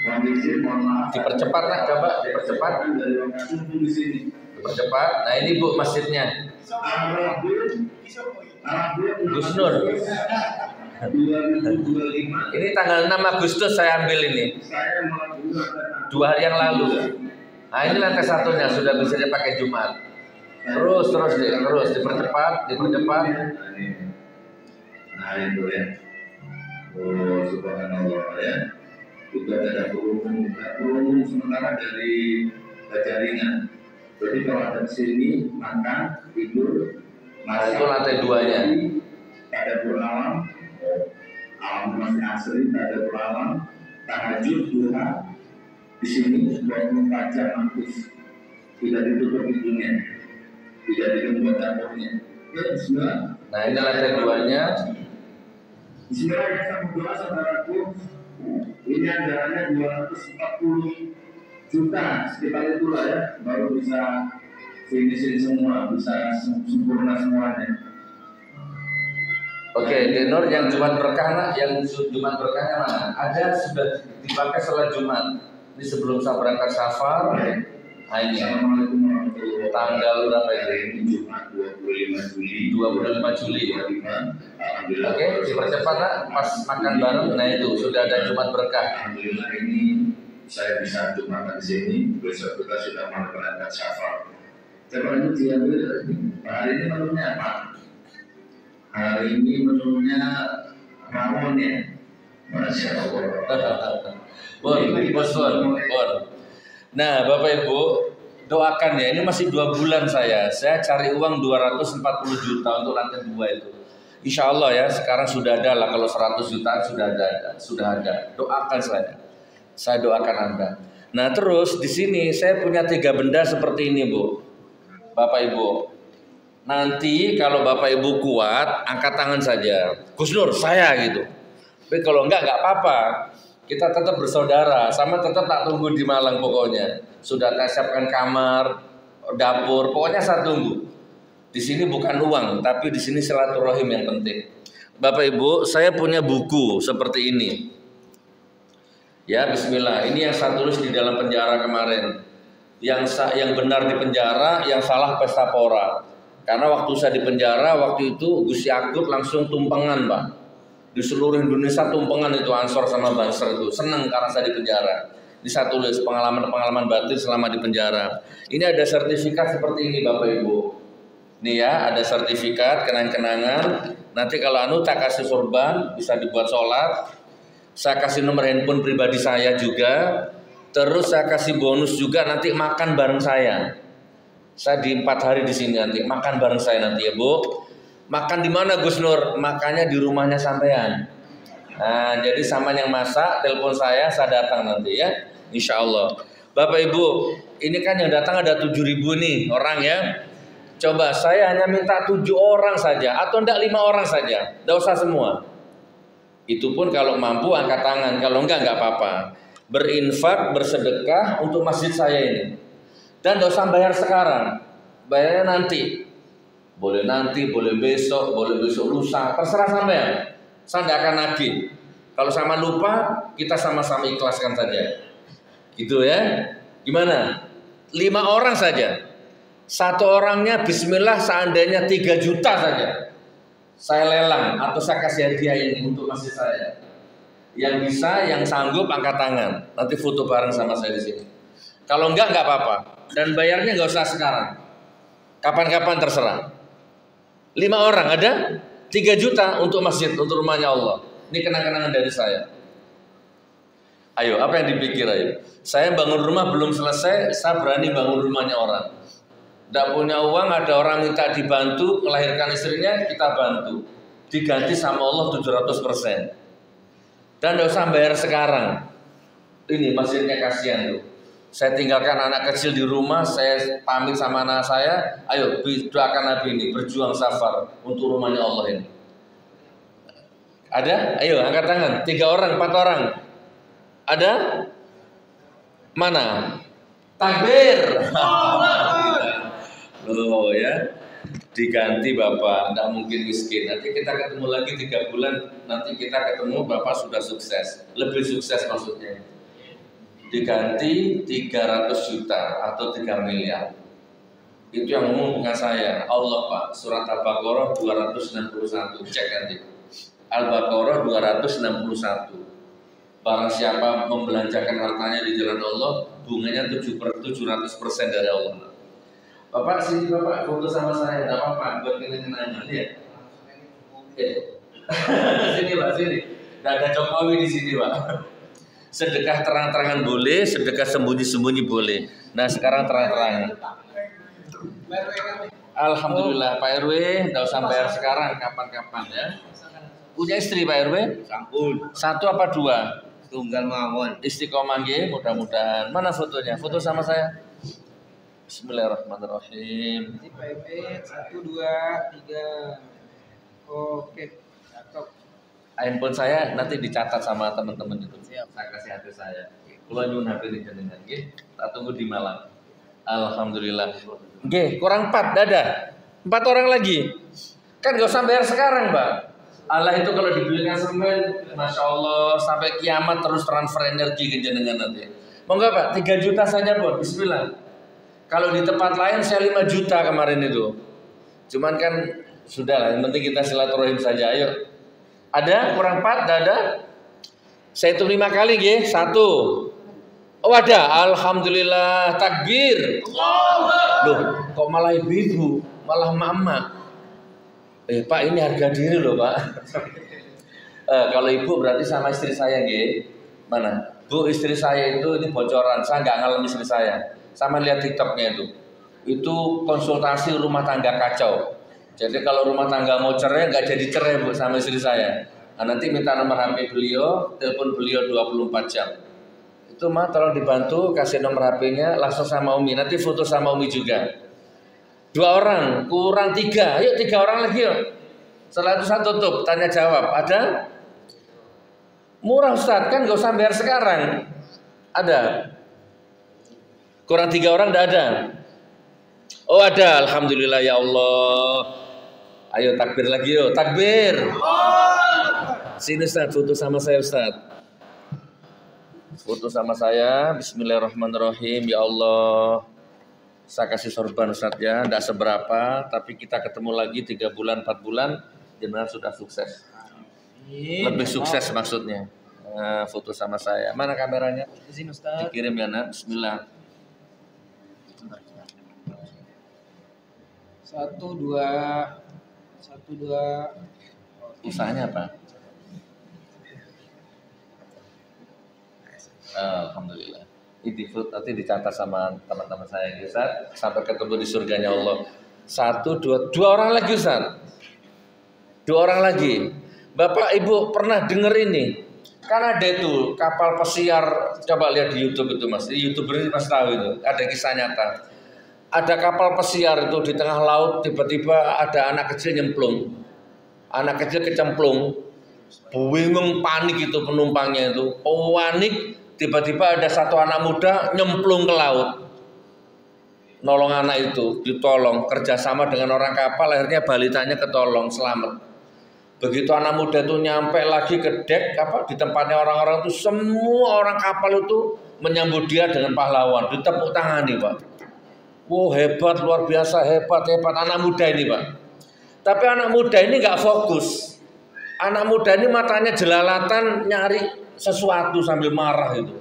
Speaker 3: kondisi mohon maaf.
Speaker 2: Dipercepat lah, coba dipercepat.
Speaker 3: Dari lokasi di sini.
Speaker 2: Dipercepat. Nah ini Bu masjidnya. Gus Nur. Ini tanggal 6 Agustus saya ambil ini. 2 hari yang lalu. Nah ini lantai 1-nya sudah bisa dipakai Jumat. Terus dipercepat.
Speaker 3: Nah itu ya. Oh subhanallah ya. Itu ada berumum sementara dari jaringan. Jadi kalau ada di sini makan, tidur.
Speaker 2: Nah itu lantai 2-nya.
Speaker 3: Ada alam masih asli, ada alam, tahajud, duha di sini 24 jam aktif, tidak ditutup pintunya, tidak dibuat dapurnya. Ya, Bismillah.
Speaker 2: Nah ini lantai 2-nya.
Speaker 3: Bismillah ya, saya berdoa saudaraku, ini anggarannya 240 juta sekitar itulah ya, baru bisa finishing semua, bisa sempurna semuanya.
Speaker 2: Oke, Denor yang Jumat berkah nak, yang Jumat berkahnya mana? Ada sudah dipakai sholat Jumat. Ini sebelum saya berangkat safar. Nah ini tanggal berapa ini?
Speaker 3: Jumat 25 Juli.
Speaker 2: 25 Juli. Oke, dipercepat nak, pas makan bareng. Nah itu sudah ada Jumat berkah.
Speaker 3: Alhamdulillah ini saya bisa Jumatan di sini. Besok kita sudah mau berangkat safar. Coba ini diambil. Hari ini menunya apa? Hari ini menunya rawon ya. Masya Allah.
Speaker 2: Bon. Nah, Bapak Ibu, doakan ya. Ini masih 2 bulan saya cari uang 240 juta untuk lantai 2 itu. Insya Allah ya, sekarang sudah ada lah. Kalau 100 jutaan sudah ada. Doakan saya doakan Anda. Nah terus di sini saya punya 3 benda seperti ini Bu, Bapak Ibu. Nanti kalau Bapak Ibu kuat, angkat tangan saja. Gus Nur, saya gitu. Tapi kalau enggak apa-apa. Kita tetap bersaudara, sama tetap tak tunggu di Malang pokoknya. Sudah tak siapkan kamar, dapur, pokoknya saya tunggu. Di sini bukan uang, tapi di sini silaturahim yang penting. Bapak Ibu, saya punya buku seperti ini. Ya, bismillah. Ini yang saya tulis di dalam penjara kemarin. Yang benar di penjara, yang salah pesta pora. Karena waktu saya di penjara, waktu itu Gus Yakut langsung tumpengan, Pak. Di seluruh Indonesia tumpengan itu Ansor sama Banser itu. Senang karena saya di penjara. Ini saya tulis pengalaman-pengalaman batin selama di penjara. Ini ada sertifikat seperti ini, Bapak Ibu. Nih ya, ada sertifikat kenang-kenangan. Nanti kalau tak kasih sorban, bisa dibuat sholat. Saya kasih nomor handphone pribadi saya juga. Terus saya kasih bonus juga, nanti makan bareng saya. Saya di 4 hari di sini nanti makan bareng saya nanti ya Bu. Makan di mana Gus Nur? Makannya di rumahnya sampean. Nah, jadi sama yang masak, telepon saya datang nanti ya, insya Allah. Bapak Ibu, ini kan yang datang ada 7.000 nih orang ya. Coba saya hanya minta 7 orang saja, atau enggak 5 orang saja, enggak usah semua. Itu pun kalau mampu angkat tangan, kalau enggak apa-apa. Berinfak, bersedekah untuk masjid saya ini. Dan enggak usah bayar sekarang, bayarnya nanti. Boleh nanti, boleh besok lusa, terserah sampean. Saya enggak akan nagih. Kalau sama lupa, kita sama-sama ikhlaskan saja. Gitu ya. Gimana? 5 orang saja. 1 orangnya bismillah seandainya 3 juta saja. Saya lelang atau saya kasih hadiah ini untuk masjid saya. Yang bisa, yang sanggup angkat tangan. Nanti foto bareng sama saya di sini. Kalau enggak apa-apa. Dan bayarnya enggak usah sekarang. Kapan-kapan terserah. 5 orang ada 3 juta untuk masjid, untuk rumahnya Allah. Ini kenang-kenangan dari saya. Ayo, apa yang dipikir ayo? Saya bangun rumah belum selesai, saya berani bangun rumahnya orang. Tidak punya uang, ada orang minta dibantu melahirkan istrinya, kita bantu. Diganti sama Allah 700%. Dan tidak usah bayar sekarang. Ini masjidnya kasihan tuh. Saya tinggalkan anak kecil di rumah, saya pamit sama anak saya, ayo doakan Nabi ini, berjuang safar untuk rumahnya Allah ini. Ada? Ayo angkat tangan, 3 orang, 4 orang. Ada? Mana? Takbir. Loh ya, diganti Bapak, tidak mungkin miskin. Nanti kita ketemu lagi 3 bulan, nanti kita ketemu Bapak sudah sukses, lebih sukses maksudnya. Diganti 300 juta atau 3 miliar. Itu yang ngomong bukan saya, Allah Pak. Surat Al-Baqarah 261, cek nanti. Al-Baqarah 261. Barang siapa membelanjakan hartanya di jalan Allah, bunganya 700% dari Allah. Bapak sini Bapak foto sama saya, tidak apa-apa, buat kenang-kenangan ya. Sini Pak, sini. Tidak ada Jokowi di sini Pak. Sedekah terang-terangan boleh, sedekah sembunyi-sembunyi boleh. Nah sekarang terang-terangan. Alhamdulillah Pak RW, tidak usah bayar sekarang, kapan-kapan ya. Punya istri Pak RW?
Speaker 4: Sampun.
Speaker 2: 1 apa 2?
Speaker 4: Tunggal mawon.
Speaker 2: Istiqomah nggih, mudah-mudahan. Mana fotonya? Foto sama saya. Bismillahirrahmanirrahim.
Speaker 5: Ini Pak RW 1, 2, 3. Oke, cakep.
Speaker 2: Handphone saya nanti dicatat sama teman-teman itu. Saya kasih HP saya. Kula nyuwun HP jenengan nggih. Tak tunggu di Malang. Alhamdulillah. Nggih, kurang 4 dadah. 4 orang lagi. Kan enggak usah bayar sekarang, Mbak. Allah itu kalau dibelikan semen, Masya Allah sampai kiamat terus transfer energi ke jenengan nanti. Monggo Pak, 3 juta saja Pak. Bismillah. Kalau di tempat lain saya 5 juta kemarin itu. Cuman kan sudahlah, yang penting kita silaturahim saja. Ayo. Ada kurang 4, ada. Saya hitung 5 kali nggih. 1. Oh ada, alhamdulillah, takbir. Loh, kok malah ibu-ibu, malah mama. Pak ini harga diri loh Pak. Kalau ibu berarti sama istri saya nggih. Mana? Bu, istri saya itu ini bocoran. Saya nggak ngalami istri saya. Sama lihat TikToknya itu. Itu konsultasi rumah tangga kacau. Jadi kalau rumah tangga mau cerai, nggak jadi cerai Bu sama istri saya. Nah, nanti minta nomor HP beliau, telepon beliau 24 jam. Itu mah tolong dibantu, kasih nomor HP-nya, langsung sama Umi. Nanti foto sama Umi juga. 2 orang, kurang 3. Ayo 3 orang lagi yuk. Setelah itu saya tutup, tanya jawab. Ada? Murah Ustaz, kan gak usah bayar sekarang. Ada? Kurang 3 orang enggak ada? Oh ada, alhamdulillah ya Allah. Ayo takbir lagi yuk, takbir. Sini Ustaz, foto sama saya Ustaz. Foto sama saya, bismillahirrahmanirrahim. Ya Allah, saya kasih sorban Ustaz ya, enggak seberapa, tapi kita ketemu lagi 3 bulan, 4 bulan, jenengan sudah sukses. Lebih sukses maksudnya. Nah, foto sama saya. Mana kameranya?
Speaker 5: Di sini Ustaz.
Speaker 2: Dikirim ya nak, bismillah.
Speaker 5: 1 2 1 2.
Speaker 2: Usahanya apa? Alhamdulillah. Ini nanti dicatat sama teman-teman saya Ustaz. Sampai ketemu di surganya Allah. 1 2 orang lagi Ustaz. 2 orang lagi. Bapak Ibu pernah dengar ini? Kan ada itu kapal pesiar. Coba lihat di YouTube itu Mas. Di YouTuber ini Mas tahu itu. Ada kisah nyata. Ada kapal pesiar itu di tengah laut, tiba-tiba ada anak kecil nyemplung. Anak kecil kecemplung. Bingung, panik itu penumpangnya itu. Panik, tiba-tiba ada satu anak muda nyemplung ke laut. Nolong anak itu, ditolong, kerjasama dengan orang kapal, akhirnya balitanya ketolong, selamat. Begitu anak muda itu nyampe lagi ke dek, di tempatnya orang-orang itu, semua orang kapal itu menyambut dia dengan pahlawan, ditepuk tangani Pak. Wow hebat, luar biasa, hebat anak muda ini Pak. Tapi anak muda ini nggak fokus. Anak muda ini matanya jelalatan nyari sesuatu sambil marah itu.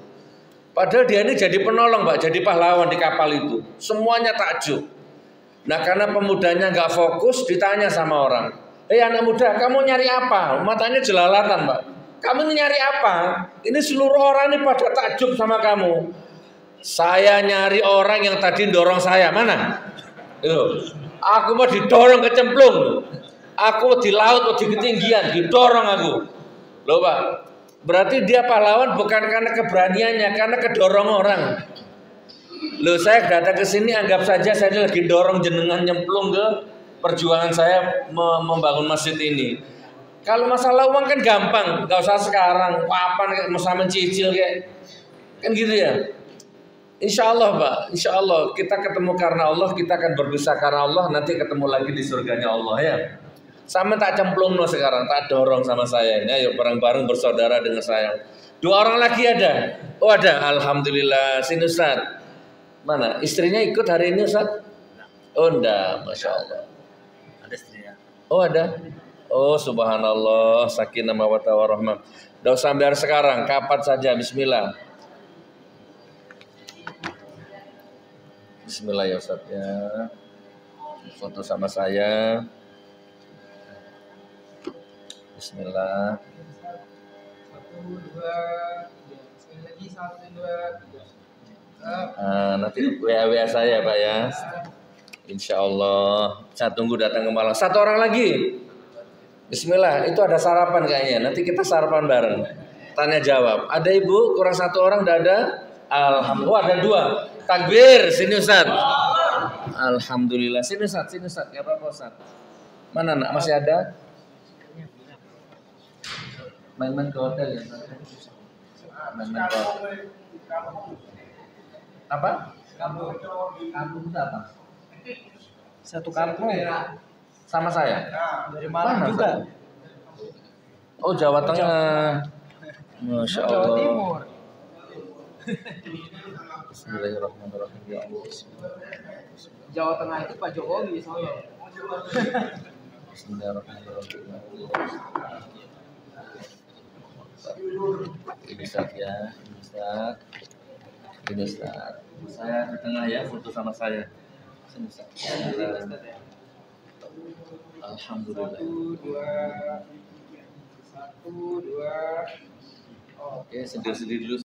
Speaker 2: Padahal dia ini jadi penolong Pak, jadi pahlawan di kapal itu. Semuanya takjub. Nah karena pemudanya nggak fokus, ditanya sama orang. Anak muda, kamu nyari apa? Matanya jelalatan Pak. Kamu nyari apa? Ini seluruh orang ini pada takjub sama kamu. Saya nyari orang yang tadi dorong saya. Mana? Aku mau didorong kecemplung. Aku di laut, mau di ketinggian, didorong aku. Loh Pak, berarti dia pahlawan bukan karena keberaniannya, karena kedorong orang. Loh saya datang ke sini anggap saja saya lagi dorong jenengan nyemplung ke perjuangan saya membangun masjid ini. Kalau masalah uang kan gampang, nggak usah sekarang. Kapan masa mencicil kayak kan gitu ya. Insya Allah Pak, insya Allah kita ketemu karena Allah, kita akan berpisah karena Allah, nanti ketemu lagi di surganya Allah ya. Sama tak cemplung no sekarang, tak dorong sama saya ini, ayo bareng-bareng bersaudara dengan saya. 2 orang lagi ada, oh ada, alhamdulillah. Sini Ustaz, mana istrinya ikut hari ini Ustaz? Oh enggak, masya Allah.
Speaker 5: Ada istrinya.
Speaker 2: Oh ada, oh subhanallah, sakinah mawaddah warahmah. Udah usah biar sekarang, kapan saja, bismillah. Bismillah ya Ustaz ya. Foto sama saya. Bismillah.
Speaker 5: 1 2 3. Sekali lagi 1 2 3.
Speaker 2: Nanti WA saya Pak ya. Insya Allah. Saya tunggu datang ke Malang. 1 orang lagi. Bismillah. Itu ada sarapan kayaknya. Nanti kita sarapan bareng. Tanya jawab. Ada ibu? Kurang 1 orang? Tidak ada? Alhamdulillah. Ada 2. Takbir, sini Ustaz. Alhamdulillah, sini Ustaz, Gak apa-apa Ustaz. Mana nak masih ada? Main-main ke hotel ya Ustaz. Main-main ke hotel. Apa? Kampung itu apa?
Speaker 5: Satu kampung.
Speaker 2: Sama saya.
Speaker 5: Dari Malang juga.
Speaker 2: Oh Jawa Tengah. Masya Allah.
Speaker 5: Jawa Timur.
Speaker 2: Bismillahirrahmanirrahim ya Allah.
Speaker 5: Jawa Tengah itu Pak Jokowi soalnya.
Speaker 2: Bismillahirrahmanirrahim. Ini Ustaz ya, ini Ustaz. Saya di tengah ya, foto sama saya. Sini Ustaz. Alhamdulillah.
Speaker 5: 1 2 1 2.
Speaker 2: Oke, sendiri-sendiri dulu.